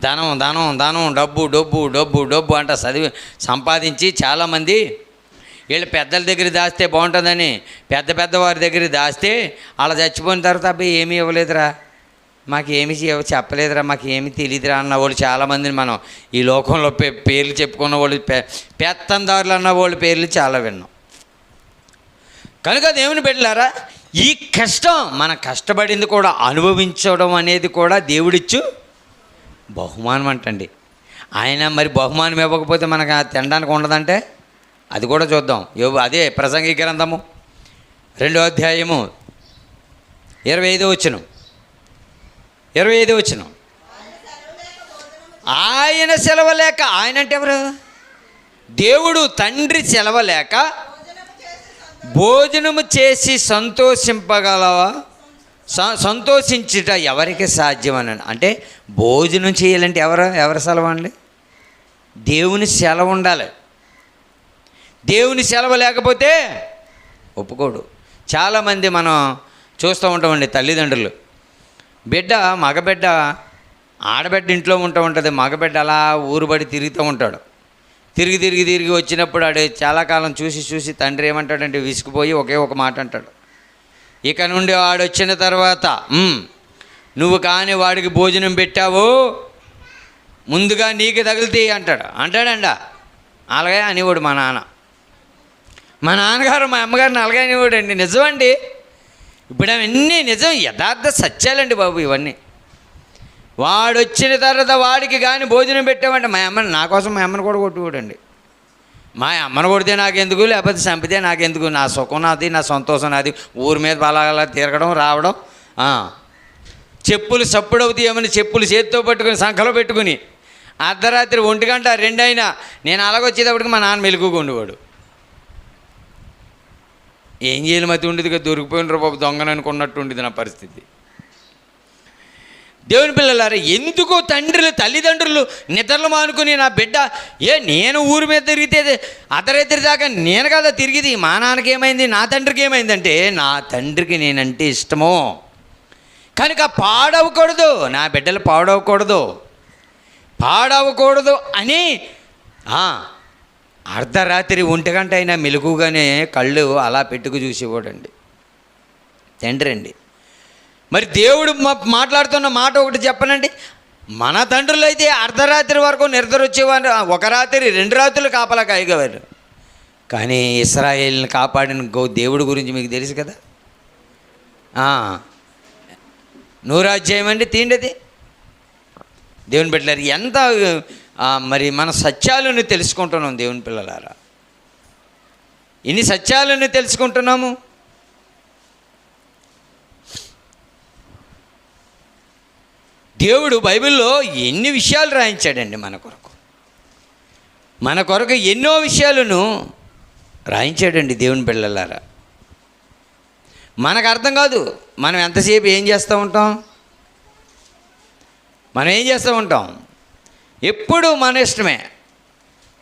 ధనం ధనం ధనం డబ్బు డబ్బు డబ్బు డబ్బు అంట చదివి సంపాదించి చాలామంది వీళ్ళు పెద్దల దగ్గర దాస్తే బాగుంటుందని పెద్దవారి దగ్గర దాస్తే అలా చచ్చిపోయిన తర్వాత అబ్బాయి ఏమీ ఇవ్వలేదురా, మాకు ఏమి చెప్పలేదురా, మాకు ఏమీ తెలియదురా అన్న వాళ్ళు చాలామందిని మనం ఈ లోకంలో పేర్లు చెప్పుకున్న వాళ్ళు, పెత్తందారులు అన్న వాళ్ళ పేర్లు చాలా విన్నాం. కనుక దేవుని బిడ్డలారా, ఈ కష్టం, మన కష్టపడింది కూడా అనుభవించడం అనేది కూడా దేవుడిచ్చు బహుమానం అంటండి. ఆయన మరి బహుమానం ఇవ్వకపోతే మనకు తినడానికి ఉండదంటే అది కూడా చూద్దాం. అదే ప్రసంగి గ్రంథము 2వ అధ్యాయము 25వ వచనం. ఆయన సెలవు లేక, ఆయన అంటే ఎవరు? దేవుడు తండ్రి సెలవు లేక భోజనము చేసి సంతోషించుట ఎవరికి సాధ్యమని. అంటే భోజనం చేయాలంటే ఎవరి సెలవు అండి? దేవుని సెలవు ఉండాలి. దేవుని సెలవు లేకపోతే ఒప్పుకోడు. చాలామంది మనం చూస్తూ ఉంటామండి, తల్లిదండ్రులు బిడ్డ మగబిడ్డ ఆడబిడ్డ ఇంట్లో ఉంటుంది, మగబిడ్డ అలా ఊరుబడి తిరుగుతూ ఉంటాడు. తిరిగి వచ్చినప్పుడు ఆడు చాలా కాలం చూసి తండ్రి ఏమంటాడంటే విసిగిపోయి ఒకే ఒక మాట అంటాడు, ఇక నుండి వాడు వచ్చిన తర్వాత నువ్వు కానీ వాడికి భోజనం పెట్టావు ముందుగా నీకు తగులుతాయి అంటాడండి. అలాగే అనేవాడు మా నాన్నగారు మా అమ్మగారిని అలాగే అనేవాడు అండి. నిజమండి, ఇప్పుడు అవన్నీ నిజం, యథార్థ సత్యాలండి బాబు ఇవన్నీ. వాడు వచ్చిన తర్వాత వాడికి కానీ భోజనం పెట్టామంటే మా అమ్మని, నా కోసం మా అమ్మని కూడా కొట్టుకోడండి. మా అమ్మని కొడితే నాకెందుకు, లేకపోతే చంపితే నాకెందుకు, నా సుఖం నాది, నా సంతోషం నాది. ఊరి మీద బలాగా తిరగడం రావడం, చెప్పులు సప్పుడవుతాయేమని చెప్పులు చేతితో పట్టుకుని సంఖలో పెట్టుకుని అర్ధరాత్రి 1 గంట 2 అయినా నేను అలాగొచ్చేటప్పటికి మా నాన్న మెలుగుగా ఉండేవాడు. ఏం చేయాలి, మతి ఉండేదిగా, దొరికిపోయినరు బాబు దొంగను అనుకున్నట్టు ఉండేది నా పరిస్థితి. దేవుని పిల్లలారా, ఎందుకో తల్లిదండ్రులు నిద్రలు మానుకుని నా బిడ్డ నేను ఊరి మీద తిరిగితే అర్ధరాత్రి దాకా నేను కదా తిరిగిది, మా నాన్నకి ఏమైంది, నా తండ్రికి ఏమైందంటే నా తండ్రికి నేనంటే ఇష్టమో కనుక పాడవకూడదు, నా బిడ్డలు పాడవకూడదు అని అర్ధరాత్రి 1 గంట అయినా మెలుగుగానే కళ్ళు అలా పెట్టుకు చూసేవాడండి తండ్రి అండి. మరి దేవుడు మాట్లాడుతున్న మాట ఒకటి చెప్పనండి, మన తండ్రులు అయితే అర్ధరాత్రి వరకు నిద్ర వచ్చేవారు, 1 రాత్రి 2 రాత్రులు కాపలా కాయగవారు. కానీ ఇశ్రాయేలుని కాపాడిన దేవుడి గురించి మీకు తెలుసు కదా. 100వ అధ్యాయం అండి, తీండది. దేవుని బిడ్డలారా, ఎంత మరి మన సత్యాలను తెలుసుకుంటున్నాం దేవుని పిల్లలారా, ఇన్ని సత్యాలను తెలుసుకుంటున్నాము. దేవుడు బైబిల్లో ఎన్ని విషయాలు రాయించాడండి మన కొరకు ఎన్నో విషయాలను రాయించాడండి దేవుని పిల్లలారా. మనకు అర్థం కాదు, మనం ఎంతసేపు ఏం చేస్తూ ఉంటాం, ఎప్పుడు మన ఇష్టమే.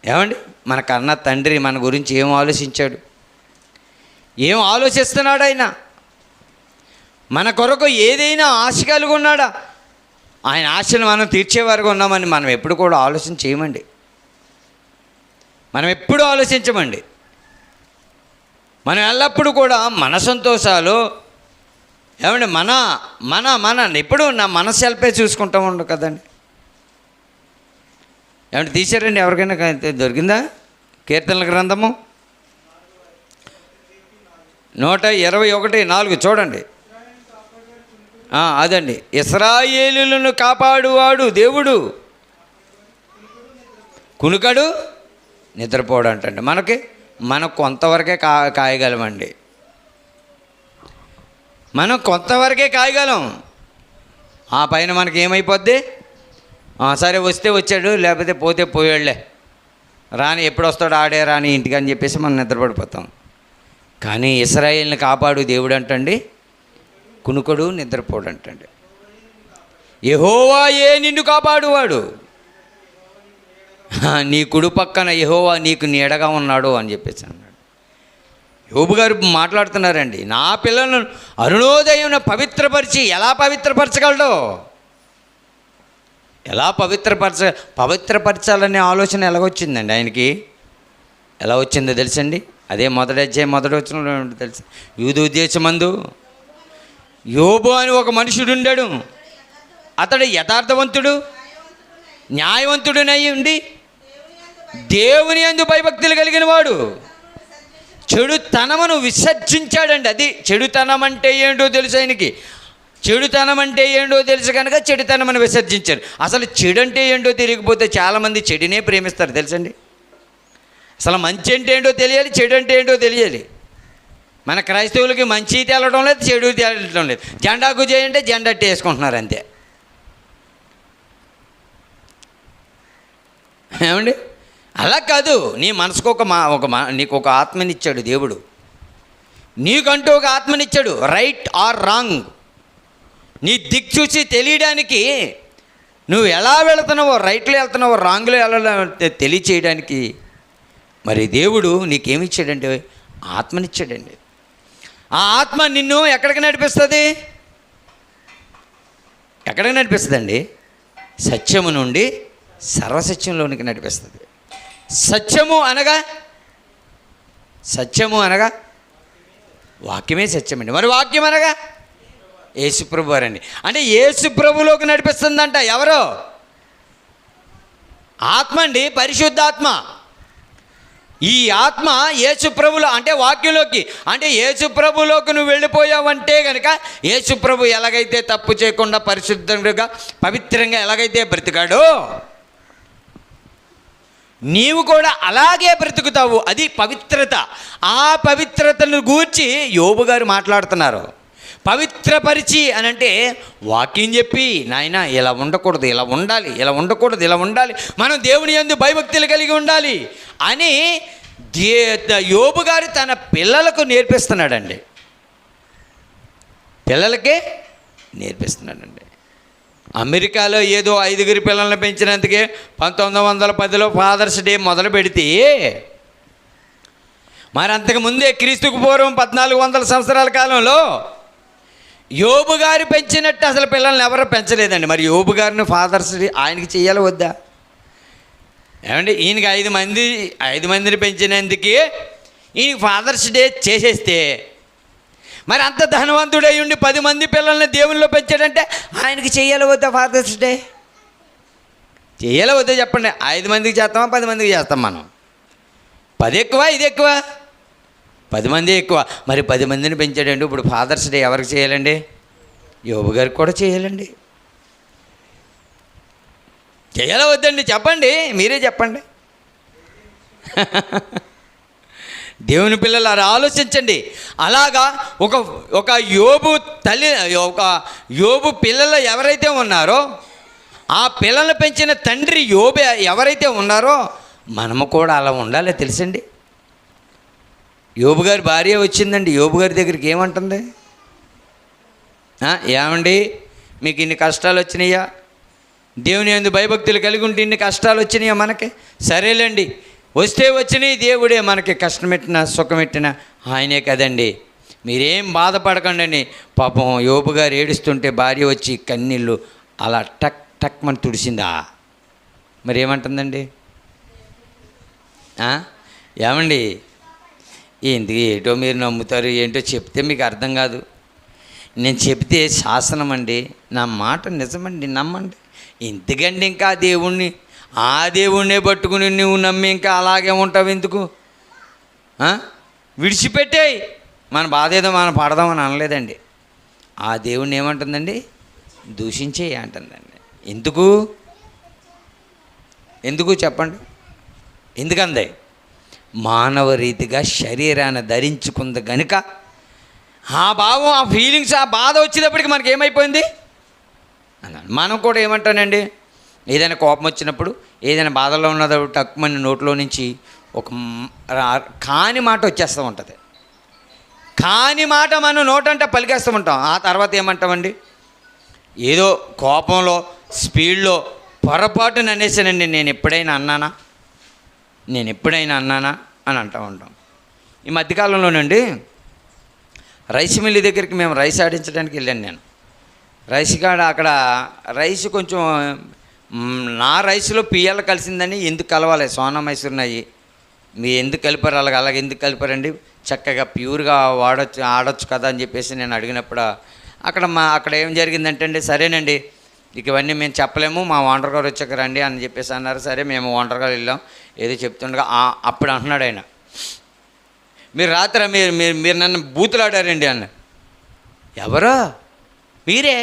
ఏమండి, మన కన్న తండ్రి మన గురించి ఏం ఆలోచించాడు, ఏం ఆలోచిస్తున్నాడు ఆయన, మన కొరకు ఏదైనా ఆశ కలిగి ఉన్నాడా, ఆయన ఆశను మనం తీర్చేవారుగా ఉన్నామని మనం ఎప్పుడు కూడా ఆలోచన చేయమండి, మనం ఎప్పుడు ఆలోచించమండి. మనం ఎల్లప్పుడూ కూడా మన సంతోషాలు ఏమండి మన ఎప్పుడు మన సెల్ఫే చూసుకుంటూ ఉండవు కదండి. ఏమంటే తీశారండి, ఎవరికైనా దొరికిందా? కీర్తనల గ్రంథము 121:4 చూడండి. అదండి, ఇశ్రాయేలులను కాపాడువాడు దేవుడు కునుకడు నిద్రపోడు అంటండి. మనం కొంతవరకే కాయగలమండి, మనం కొంతవరకే కాయగలం. ఆ పైన మనకి ఏమైపోద్ది, సరే వస్తే వచ్చాడు లేకపోతే పోతే పోయాడులే, రాని ఎప్పుడు వస్తాడు ఆడే రాని ఇంటికి అని చెప్పేసి మనం నిద్రపడిపోతాం. కానీ ఇశ్రాయేలుని కాపాడు దేవుడు అంటండి కునుకడు నిద్రపోడు అంటండి. యెహోవాయే నిన్ను కాపాడువాడు, నీ కుడి పక్కన యెహోవా నీకు నీడగా ఉన్నాడు అని చెప్పేసి అన్నాడు. యోబు గారు మాట్లాడుతున్నారండి, నా పిల్లలను అరుణోదయం పవిత్రపరిచి ఎలా పవిత్రపరచగలడో, ఎలా పవిత్రపరచాలనే ఆలోచన ఎలాగొచ్చిందండి ఆయనకి, ఎలా వచ్చిందో తెలుసండి. అదే 1వ అధ్యాయం 1వ వచనంలో తెలుసు. యూదు దేశమందు యోబు అని ఒక మనుషుడు ఉండాడు, అతడు యథార్థవంతుడు న్యాయవంతుడునై ఉండి దేవుని యందు భయభక్తులు కలిగిన వాడు, చెడుతనమును విసర్జించాడండి. అది చెడుతనం అంటే ఏంటో తెలుసు ఆయనకి, చెడుతనం అంటే ఏంటో తెలుసు కనుక చెడుతనమని విసర్జించారు. అసలు చెడు అంటే ఏంటో తెలియకపోతే చాలామంది చెడునే ప్రేమిస్తారు తెలుసండి. అసలు మంచి అంటే ఏంటో తెలియాలి, చెడు అంటే ఏంటో తెలియాలి. మన క్రైస్తవులకి మంచి తేలడం లేదు, చెడు తేలడం లేదు. జెండాకు చేయంటే జెండా వేసుకుంటున్నారు అంతే. ఏమండి, అలా కాదు. నీ మనసుకు నీకు ఒక ఆత్మనిచ్చాడు దేవుడు, నీకంటూ ఒక ఆత్మనిచ్చాడు. రైట్ ఆర్ రాంగ్ నీ దిక్కు చూసి తెలియడానికి, నువ్వు ఎలా వెళుతున్నావో, రైట్లో వెళ్తున్నావో రాంగ్లో వెళ్ళాలో తెలియచేయడానికి మరి దేవుడు నీకేమిచ్చాడంటే ఆత్మనిచ్చాడండి. ఆ ఆత్మ నిన్ను ఎక్కడికి నడిపిస్తుంది? ఎక్కడికి నడిపిస్తుందండి? సత్యము నుండి సర్వసత్యంలోనికి నడిపిస్తుంది. సత్యము అనగా వాక్యమే సత్యం అండి. మరి వాక్యం అనగా యేసుప్రభు వారండి. అంటే యేసుప్రభులోకి నడిపిస్తుందంట. ఎవరో? ఆత్మ అండి, పరిశుద్ధాత్మ. ఈ ఆత్మ యేసుప్రభులో అంటే వాక్యంలోకి, అంటే యేసుప్రభులోకి నువ్వు వెళ్ళిపోయావంటే కనుక యేసుప్రభు ఎలాగైతే తప్పు చేయకుండా పరిశుద్ధంగా పవిత్రంగా ఎలాగైతే బ్రతికాడో నీవు కూడా అలాగే బ్రతుకుతావు. అది పవిత్రత. ఆ పవిత్రతను గూర్చి యోబు గారు మాట్లాడుతున్నారు. పవిత్రపరిచి అని అంటే వాక్యం చెప్పి, నాయన ఇలా ఉండకూడదు, ఇలా ఉండాలి, ఇలా ఉండకూడదు, ఇలా ఉండాలి, మనం దేవుని యందు భయభక్తులు కలిగి ఉండాలి అని యోబు గారు తన పిల్లలకు నేర్పిస్తున్నాడండి. పిల్లలకే నేర్పిస్తున్నాడండి. అమెరికాలో ఏదో 5 పిల్లల్ని పెంచినందుకే 1910లో ఫాదర్స్ డే మొదలు పెడితే మరి అంతకుముందే క్రీస్తుకు పూర్వం 1400 సంవత్సరాల కాలంలో యోబు గారు పెంచినట్టు అసలు పిల్లల్ని ఎవరు పెంచలేదండి. మరి యోబు గారిని ఫాదర్స్ డే ఆయనకి చెయ్యాలి వద్దా? ఏమండి, ఈయనకి 5 మందిని పెంచినందుకే ఈయనకి ఫాదర్స్ డే చేసేస్తే మరి అంత ధనవంతుడై ఉండి 10 మంది పిల్లల్ని దేవునిలో పెంచాడంటే ఆయనకి చెయ్యాలి వద్దా ఫాదర్స్ డే? చెయ్యాలి వద్దా చెప్పండి? 5 మందికి చేస్తామా 10 మందికి చేస్తాం మనం? 10 ఎక్కువ, ఇది ఎక్కువ? 10 మంది ఎక్కువ. మరి 10 మందిని పెంచాడండి. ఇప్పుడు ఫాదర్స్ డే ఎవరికి చేయాలండి? యోబు గారికి కూడా చేయాలండి. చేయాలా వద్దండి? చెప్పండి, మీరే చెప్పండి. దేవుని పిల్లలు అలా ఆలోచించండి. అలాగా ఒక యోబు పిల్లలు ఎవరైతే ఉన్నారో, ఆ పిల్లలు పెంచిన తండ్రి యోబు ఎవరైతే ఉన్నారో మనము కూడా అలా ఉండాలి తెలుసండి. యోబు గారి భార్య వచ్చిందండి యోబు గారి దగ్గరికి. ఏమంటుంది? ఏమండి, మీకు ఇన్ని కష్టాలు వచ్చినాయా? దేవుని యందు భయభక్తులు కలిగి ఉంటే ఇన్ని కష్టాలు వచ్చినాయా మనకి? సరేలేండి, వస్తే వచ్చినాయి, దేవుడే మనకి కష్టం పెట్టినా సుఖం పెట్టినా ఆయనే కదండి, మీరేం బాధపడకండి. పాపం యోబు గారు ఏడుస్తుంటే భార్య వచ్చి కన్నీళ్ళు అలా టక్ టక్ మన తుడిసిందా? మరి ఏమంటుందండి? ఏమండి, ఏంటి ఏటో మీరు నమ్ముతారు, ఏంటో చెప్తే మీకు అర్థం కాదు. నేను చెప్తే శాసనం అండి, నా మాట నిజమండి, నమ్మండి. ఎందుకండి ఇంకా ఆ దేవుణ్ణే పట్టుకుని నువ్వు నమ్మి ఇంకా అలాగే ఉంటావు ఎందుకు? విడిచిపెట్టేయి. మన బాధ ఏదో మనం పడదామని అనలేదండి. ఆ దేవుణ్ణి ఏమంటుందండి? దూషించేయి అంటుందండి. ఎందుకు చెప్పండి? ఎందుకంది? మానవ రీతిగా శరీరాన్ని ధరించుకుంది కనుక ఆ భావం, ఆ ఫీలింగ్స్, ఆ బాధ వచ్చేటప్పటికి మనకి ఏమైపోయింది అన్నాను. మనం కూడా ఏమంటానండి, ఏదైనా కోపం వచ్చినప్పుడు, ఏదైనా బాధలో ఉన్నప్పుడు తక్కువని నోట్లో నుంచి ఒక కాని మాట వచ్చేస్తూ ఉంటుంది. కాని మాట మనం నోటంటే పలికేస్తూ ఉంటాం. ఆ తర్వాత ఏమంటామండి, ఏదో కోపంలో స్పీడ్లో పొరపాటున అనేసానండి, నేను ఎప్పుడైనా అన్నానా అని అంటూ ఉంటాం. ఈ మధ్యకాలంలోనండి రైస్ మిల్లు దగ్గరికి మేము రైస్ ఆడించడానికి వెళ్ళాను. నేను రైస్ కాడ అక్కడ రైస్ కొంచెం నా రైస్లో పియ్యలు కలిసిందని ఎందుకు కలవాలి, సోనా మైసూర్ నెయ్యి మీరు ఎందుకు కలిపారు, అలాగే ఎందుకు కలిపారండి, చక్కగా ప్యూర్గా ఆడొచ్చు కదా అని చెప్పేసి నేను అడిగినప్పుడు అక్కడ ఏం జరిగిందంటే అండి, సరేనండి ఇక ఇవన్నీ మేము చెప్పలేము, మా ఓనర్ గారు వచ్చాక రండి అని చెప్పేసి అన్నారు. సరే మేము ఓనర్ గారు వెళ్ళాం. ఏదో చెప్తుండగా అప్పుడు అంటున్నాడు ఆయన, మీరు రాత్రి మీరు నన్ను బూతులాడారండి అన్న. ఎవరో? మీరే.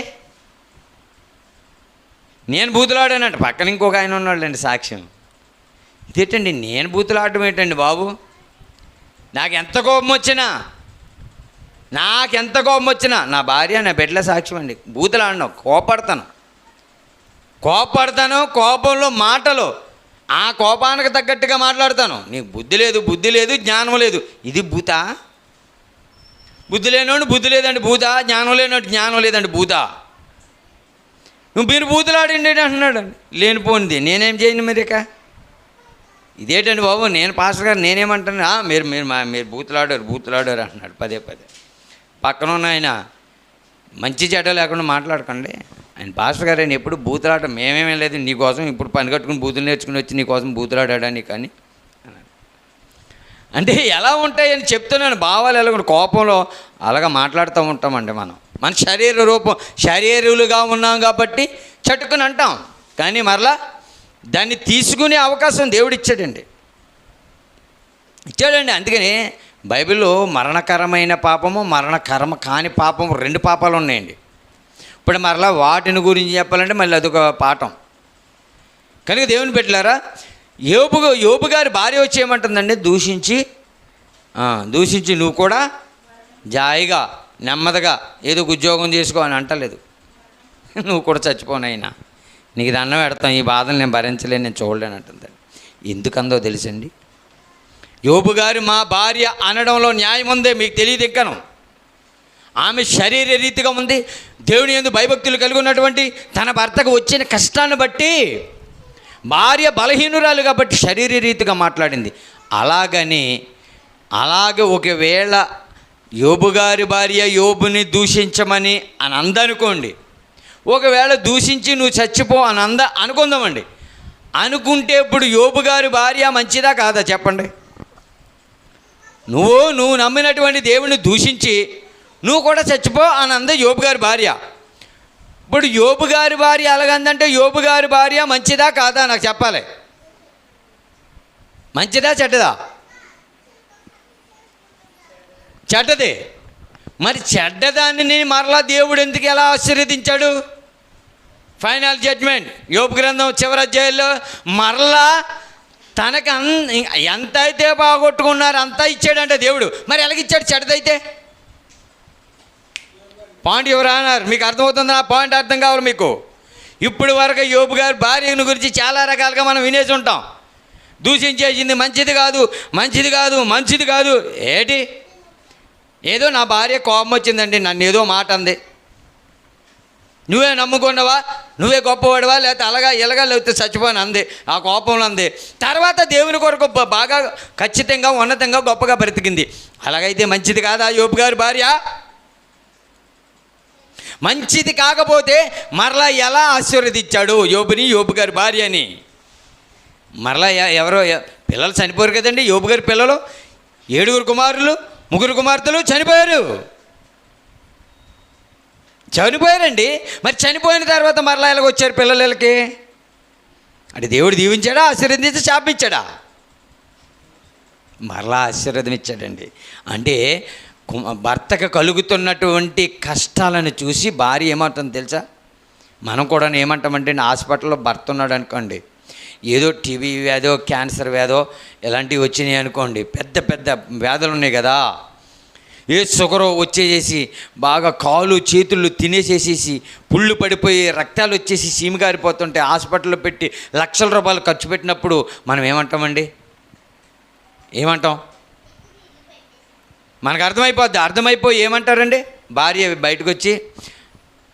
నేను బూతులాడానంట. పక్కన ఇంకొక ఆయన ఉన్నాడండి సాక్ష్యం. ఇదేంటండి నేను బూతులాడటం ఏంటండి బాబు? నాకెంత కోపం వచ్చినా నా భార్య నా బిడ్డల సాక్ష్యం అండి. బూతులాడను, కోపడతాను, కోపంలో మాటలు ఆ కోపానికి తగ్గట్టుగా మాట్లాడతాను. నీకు బుద్ధి లేదు జ్ఞానం లేదు. ఇది భూత? బుద్ధి లేనోడు బుద్ధి లేదండి భూత, జ్ఞానం లేనోడు జ్ఞానం లేదండి భూత. మీరు బూతులాడండి అంటున్నాడు. లేనిపోయింది నేనేం చేయను మరి ఇక? ఇదేంటండి బాబు, నేను పాస్టర్ గారు నేనేమంటాను, మీరు బూతులాడారు అంటున్నాడు పదే. పక్కన ఉన్న ఆయన మంచి చెడ్డ లేకుండా మాట్లాడకండి. ఆయన పాస్టర్ గారు ఆయన ఎప్పుడు బూతులాట మేమేమీ లేదు, నీకోసం ఇప్పుడు పని కట్టుకుని బూతులు నేర్చుకుని వచ్చి నీకోసం బూతులాడాడని కానీ అంటే ఎలా ఉంటాయని చెప్తున్నాను. భావాలు ఎలా కూడా కోపంలో అలాగా మాట్లాడుతూ ఉంటామండి. మన శరీర రూపం శరీరులుగా ఉన్నాం కాబట్టి చట్టుకుని అంటాం, కానీ మరలా దాన్ని తీసుకునే అవకాశం దేవుడు ఇచ్చాడండి. అందుకని బైబిల్లో మరణకరమైన పాపము, మరణకరమ కాని పాపము, 2 పాపాలు ఉన్నాయండి. ఇప్పుడు మరలా వాటిని గురించి చెప్పాలంటే మళ్ళీ అదొక పాఠం. కనుక దేవుని పెట్టారా, యోబు గారి భార్య వచ్చి ఏమంటుందండి, దూషించి నువ్వు కూడా జాయిగా నెమ్మదిగా ఏదో ఉద్యోగం చేసుకో అని అంటలేదు. నువ్వు కూడా చచ్చిపోనైనా నీకు దండం పెడతాం, ఈ బాధలు నేను భరించలేను, నేను చూడలేను అంటుందండి. ఎందుకందో తెలుసండి, యోబు గారు మా భార్య అనడంలో న్యాయం ఉందే, మీకు తెలియదు ఎక్కను. ఆమె శరీర రీతిగా ఉంది, దేవుని యందు భయభక్తులు కలిగి ఉన్నటువంటి తన భర్తకు వచ్చిన కష్టాన్ని బట్టి భార్య బలహీనురాలు కాబట్టి శరీర రీతిగా మాట్లాడింది. అలాగే ఒకవేళ యోబు గారి భార్య యోబుని దూషించమని అని అందనుకోండి, ఒకవేళ దూషించి నువ్వు చచ్చిపో అని అనుకుందామండి. అనుకుంటే ఇప్పుడు యోబు గారి భార్య మంచిదా కాదా చెప్పండి? నువ్వు నమ్మినటువంటి దేవుని దూషించి నువ్వు కూడా చచ్చిపో అని యోబు గారి భార్య. ఇప్పుడు యోబు గారి భార్య అలాగందంటే యోబు గారి భార్య మంచిదా కాదా నాకు చెప్పాలి. మంచిదా చెడ్డదా? చెడ్డదే. మరి చెడ్డదాన్ని మరలా దేవుడు ఎందుకు ఎలా ఆశీర్వదించాడు? ఫైనల్ జడ్జ్మెంట్ యోబు గ్రంథం చివరి అధ్యాయంలో మరలా తనకు ఎంత అయితే బాగొట్టుకున్నారో అంతా ఇచ్చాడంటే దేవుడు. మరి ఎలాగిచ్చాడు చెడ్డదైతే? పాయింట్ ఎవరు అన్నారు? మీకు అర్థమవుతుంది? ఆ పాయింట్ అర్థం కావాలి మీకు. ఇప్పుడు వరకు యోబు గారి భార్యను గురించి చాలా రకాలుగా మనం వినేసి ఉంటాం. దూషించేసింది, మంచిది కాదు. ఏంటి? ఏదో నా భార్య కోపం వచ్చిందండి, నన్ను ఏదో మాట అంది, నువ్వే నమ్ముకున్నావా, నువ్వే గొప్పవాడివా, లేకపోతే అలాగా ఇలాగా లేకపోతే చచ్చిపోని అంది, ఆ కోపంలో అంది. తర్వాత దేవుని కొరకు బాగా ఖచ్చితంగా ఉన్నతంగా గొప్పగా బ్రతికింది. అలాగైతే మంచిది కాదా యోబు గారి భార్య? మంచిది కాకపోతే మరలా ఎలా ఆశీర్వదించాడు యోబు గారి భార్యని? మరలా ఎవరో పిల్లలు చనిపోయారు కదండి. యోబు గారి పిల్లలు 7 కుమారులు 3 కుమార్తెలు చనిపోయారండి. మరి చనిపోయిన తర్వాత మరలా ఎలాగ వచ్చారు పిల్లలకి? అంటే దేవుడు దీవించాడా, ఆశీర్వదించి శాపించాడా? మరలా ఆశీర్వాదం ఇచ్చాడండి. అంటే భర్తకు కలుగుతున్నటువంటి కష్టాలను చూసి భార్య ఏమంటుంది తెలుసా? మనం కూడా ఏమంటామంటే హాస్పిటల్లో భర్త ఉన్నాడు అనుకోండి, ఏదో టీబీ వ్యాధో క్యాన్సర్ వ్యాధో ఇలాంటివి వచ్చినాయి అనుకోండి, పెద్ద వ్యాధులు ఉన్నాయి కదా, ఏ షుగర్ వచ్చేసేసి బాగా కాలు చేతులు తినేసేసేసి పుళ్ళు పడిపోయి రక్తాలు వచ్చేసి సీమగారిపోతుంటే హాస్పిటల్లో పెట్టి లక్షల రూపాయలు ఖర్చు పెట్టినప్పుడు మనం ఏమంటామండి? మనకు అర్థమైపోయి ఏమంటారండి? భార్య బయటకు వచ్చి,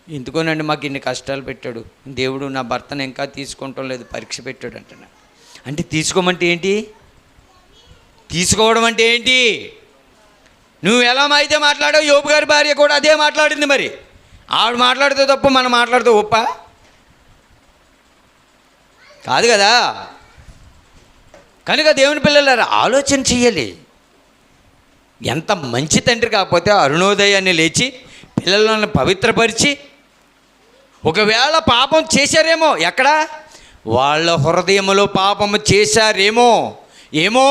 ఎందుకోనండి మాకు ఇన్ని కష్టాలు పెట్టాడు దేవుడు, నా భర్తను ఇంకా తీసుకుంటాం లేదు, పరీక్ష పెట్టాడు అంటున్నాడు. అంటే తీసుకోవడం అంటే ఏంటి? నువ్వు ఎలా అయితే మాట్లాడావు యోబు గారి భార్య కూడా అదే మాట్లాడింది. మరి ఆవిడ మాట్లాడితే తప్పు, మనం మాట్లాడితే ఒప్ప కాదు కదా. కనుక దేవుని పిల్లలారా ఆలోచన చెయ్యాలి. ఎంత మంచి తండ్రి కాకపోతే అరుణోదయాన్ని లేచి పిల్లలను పవిత్రపరిచి, ఒకవేళ పాపం చేశారేమో, ఎక్కడ వాళ్ళ హృదయంలో పాపము చేశారేమో ఏమో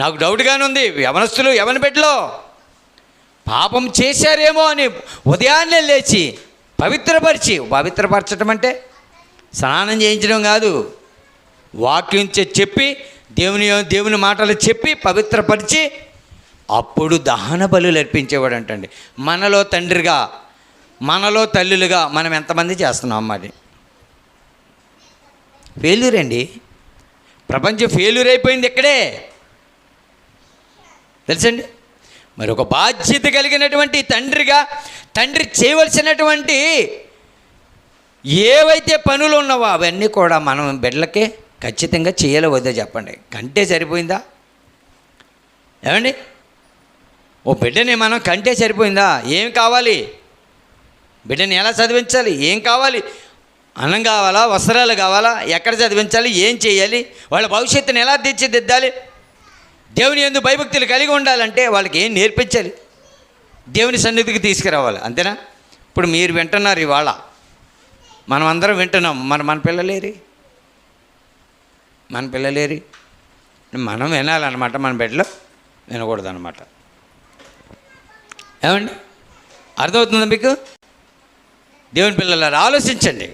నాకు డౌట్గానే ఉంది. యవనస్తులు యవన బిడ్డలో పాపం చేశారేమో అని ఉదయాన్నే లేచి పవిత్రపరచడం అంటే స్నానం చేయించడం కాదు, వాక్యం చెప్పి దేవుని మాటలు చెప్పి పవిత్రపరిచి అప్పుడు దహన బలులు అర్పించేవాడు అంటండి. మనలో తండ్రిగా మనలో తల్లులుగా మనం ఎంతమంది చేస్తున్నాం? మరి ఫెయిల్యూర్ అండి. ప్రపంచం ఫెయిల్యూర్ అయిపోయింది ఇక్కడే, తెలుసండి. మరి ఒక బాధ్యత కలిగినటువంటి తండ్రిగా తండ్రి చేయవలసినటువంటి ఏవైతే పనులు ఉన్నావో అవన్నీ కూడా మనం బిడ్డలకే ఖచ్చితంగా చేయాలి. వద్దా చెప్పండి? కంటే సరిపోయిందా? ఏమండి, ఓ బిడ్డని మనం కంటే సరిపోయిందా? ఏం కావాలి? బిడ్డని ఎలా చదివించాలి, ఏం కావాలి, అన్నం కావాలా, వస్త్రాలు కావాలా, ఎక్కడ చదివించాలి, ఏం చేయాలి, వాళ్ళ భవిష్యత్తుని ఎలా తీర్చిదిద్దాలి, దేవుని యందు భయభక్తులు కలిగి ఉండాలంటే వాళ్ళకి ఏం నేర్పించాలి, దేవుని సన్నిధికి తీసుకురావాలి. అంతేనా? ఇప్పుడు మీరు వింటున్నారు, ఇవాళ మనం అందరం వింటున్నాం. మన పిల్లలేరి మనం వినాలన్నమాట, మన బిడ్డలో వినకూడదన్నమాట. ఏమండి, అర్థమవుతుందా మీకు? దేవుని పిల్లలారా ఆలోచించండి.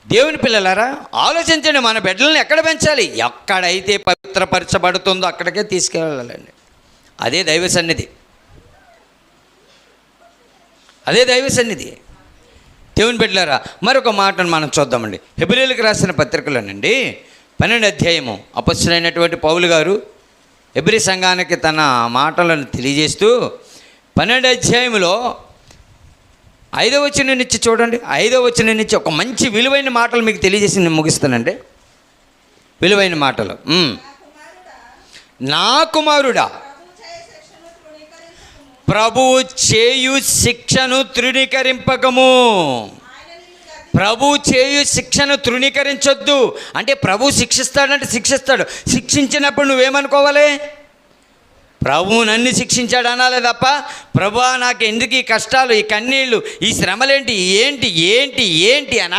దేవుని పిల్లలారా ఆలోచించండి. మన బిడ్డలను ఎక్కడ పెంచాలి? ఎక్కడైతే పవిత్రపరచబడుతుందో అక్కడికే తీసుకెళ్ళాలండి. అదే దైవ సన్నిధి, అదే దైవ సన్నిధి. దేవుని బిడ్డలారా మరొక మాటను మనం చూద్దామండి. హెబ్రీయులకు రాసిన పత్రికలోనండి 12వ అధ్యాయము అపొస్తలుడైనటువంటి పౌలు గారు హెబ్రీ సంఘానికి తన మాటలను తెలియజేస్తూ 12వ అధ్యాయంలో 5వ వచనం నుంచి చూడండి. 5వ వచనం నుంచి ఒక మంచి విలువైన మాటలు మీకు తెలియజేసి నేను ముగిస్తానండి. విలువైన మాటలు. నా కుమారుడా, ప్రభువు చేయు శిక్షను తృణీకరింపకము. ప్రభు చేయు శిక్షను తృణీకరించొద్దు. అంటే ప్రభు శిక్షిస్తాడంటే శిక్షిస్తాడు. శిక్షించినప్పుడు నువ్వేమనుకోవాలి? ప్రభు నన్ను శిక్షించాడు అనాలి తప్ప, ప్రభువా నాకు ఎందుకు ఈ కష్టాలు, ఈ కన్నీళ్ళు, ఈ శ్రమలేంటి, ఏంటి ఏంటి ఏంటి అని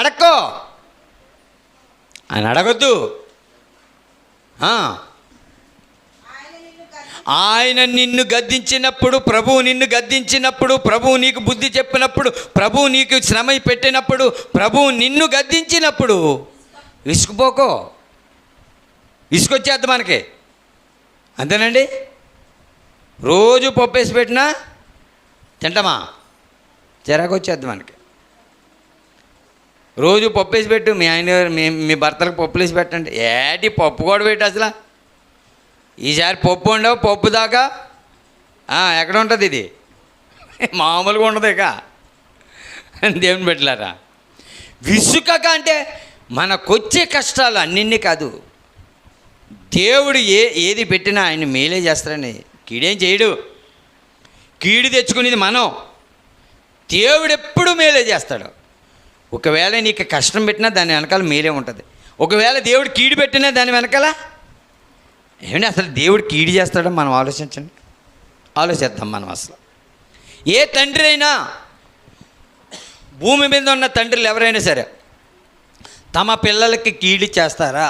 అడగొద్దు. ఆయన నిన్ను గద్దించినప్పుడు, ప్రభువు నిన్ను గద్దించినప్పుడు, ప్రభువు నీకు బుద్ధి చెప్పినప్పుడు, ప్రభువు నీకు శ్రమ పెట్టినప్పుడు, ప్రభువు నిన్ను గద్దించినప్పుడు విసుకుపోకో. విసుకొచ్చేద్దు మనకి, అంతేనండి. రోజు పప్పు వేసి పెట్టినా తింటామా? చిరాకు వచ్చేద్ది మనకి. రోజు పప్పు వేసి పెట్టు, మీ భర్తలకు పప్పులు వేసి పెట్టండి. ఏటి పప్పు కూడా పెట్టు అసలు. ఈసారి పప్పు ఉండవు, పప్పు దాకా ఎక్కడ ఉంటుంది ఇది? మామూలుగా ఉండదు. ఇక దేవుని పెట్టలేరా విసుకక అంటే మనకొచ్చే కష్టాలు అన్నింటినీ కాదు, దేవుడు ఏది పెట్టినా ఆయన మేలే చేస్తారని. కీడేం చేయడు. కీడు తెచ్చుకునేది మనం. దేవుడు ఎప్పుడు మేలే చేస్తాడు. ఒకవేళ నీకు కష్టం పెట్టినా దాని వెనకాల మేలే ఉంటుంది. ఒకవేళ దేవుడు కీడు పెట్టినా దాని వెనకాల ఏమండి, అసలు దేవుడు కీడు చేస్తాడో మనం ఆలోచించండి. ఆలోచిద్దాం మనం. అసలు ఏ తండ్రి అయినా, భూమి మీద ఉన్న తండ్రులు ఎవరైనా సరే తమ పిల్లలకి కీడు చేస్తారా?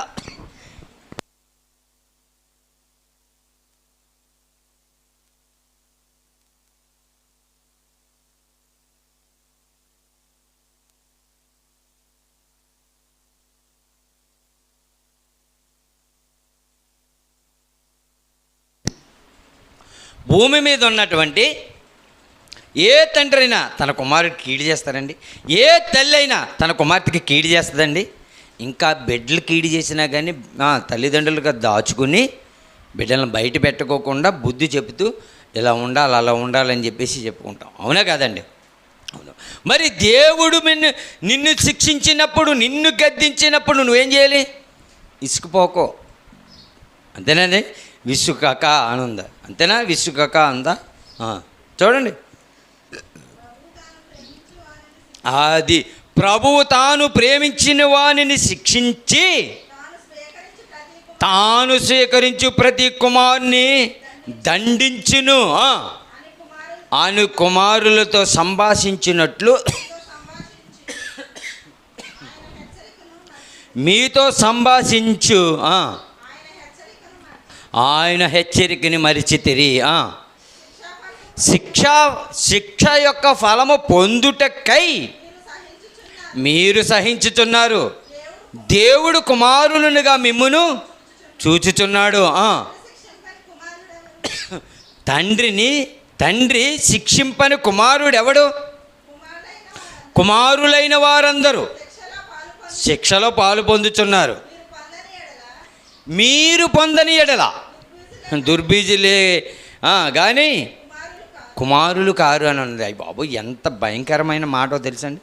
భూమి మీద ఉన్నటువంటి ఏ తండ్రి అయినా తన కుమారుడికి కీడు చేస్తారండి? ఏ తల్లి అయినా తన కుమార్తెకి కీడు చేస్తుందండి? ఇంకా బిడ్డలు కీడు చేసినా కానీ తల్లిదండ్రులుగా దాచుకుని బిడ్డలను బయట పెట్టుకోకుండా బుద్ధి చెబుతూ ఇలా ఉండాలి, అలా ఉండాలని చెప్పేసి చెప్పుకుంటాం. అవునా కాదండి? అవును. మరి దేవుడు నిన్ను శిక్షించినప్పుడు, నిన్ను గద్దించినప్పుడు నువ్వేం చేయాలి? ఇసుకుపోకో. అంతేనండి. విసుకక అని ఉందా? అంతేనా? విసుకక అందా? చూడండి, అది ప్రభువు తాను ప్రేమించిన వానిని శిక్షించి తాను స్వీకరించు ప్రతి కుమారుని దండించును అని కుమారులతో సంభాషించినట్లు మీతో సంభాషించు ఆయన హెచ్చరికని మరిచితిరి. శిక్ష యొక్క ఫలము పొందుటకై మీరు సహించుచున్నారు. దేవుడు కుమారులుగా మిమ్మును చూచుచున్నాడు. తండ్రి శిక్షింపని కుమారుడు ఎవడు? కుమారులైన వారందరూ శిక్షలో పాలు పొందుచున్నారు. మీరు పొందని ఎడల దుర్బీజులే కానీ కుమారులు కారు అని ఉంది. అయ్యి బాబు, ఎంత భయంకరమైన మాటో తెలుసండి.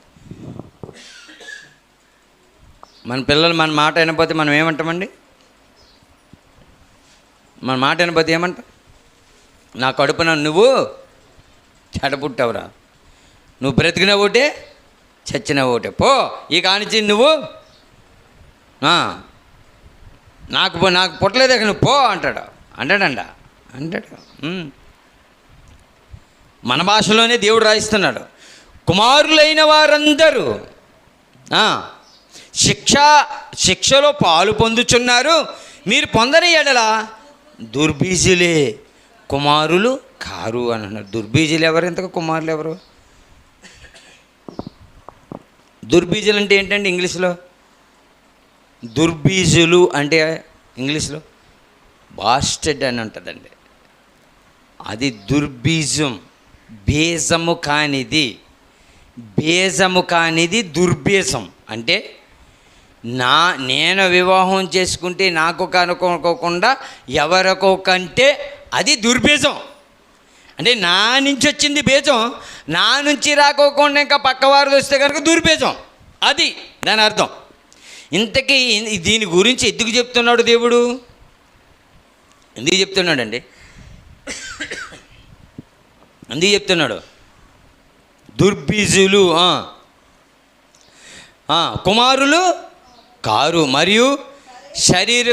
మన పిల్లలు మన మాట వినకపోతే మనం ఏమంటామండి? మన మాట వినకపోతే ఏమంటాం? నా కడుపున నువ్వు చెడపుట్టవురా, నువ్వు బ్రతికిన ఒకటే చచ్చిన ఒకటే, పో ఈ కానిచ్చి నువ్వు నాకు పుట్టలేదే నువ్వు పో అంటాడు. అంటాడు. మన భాషలోనే దేవుడు రాయిస్తున్నాడు. కుమారులైన వారందరూ శిక్షలో పాలు పొందుచున్నారు, మీరు పొందని ఎడల దుర్బీజులే కుమారులు కారు అని అన్నారు. దుర్బీజులు ఎవరు? ఇంతకు కుమారులు ఎవరు? దుర్బీజులు అంటే ఏంటండి ఇంగ్లీష్లో? దుర్బీజులు అంటే ఇంగ్లీష్లో బాస్టెడ్ అని ఉంటుందండి. అది దుర్బీజం, బీజము కానిది దుర్బీజం. అంటే నేను వివాహం చేసుకుంటే నాకు కనుక్కోకుండా ఎవరికో కంటే అది దుర్బీజం. అంటే నా నుంచి వచ్చింది బీజం, నా నుంచి రాకోకుండా ఇంకా పక్కవారు వస్తే కనుక దుర్బీజం. అది దాని అర్థం. ఇంతకీ దీని గురించి ఎందుకు చెప్తున్నాడు దేవుడు? ఎందుకు చెప్తున్నాడండి? ఎందుకు చెప్తున్నాడు? దుర్బీజులు కుమారులు కారు మరియు శరీర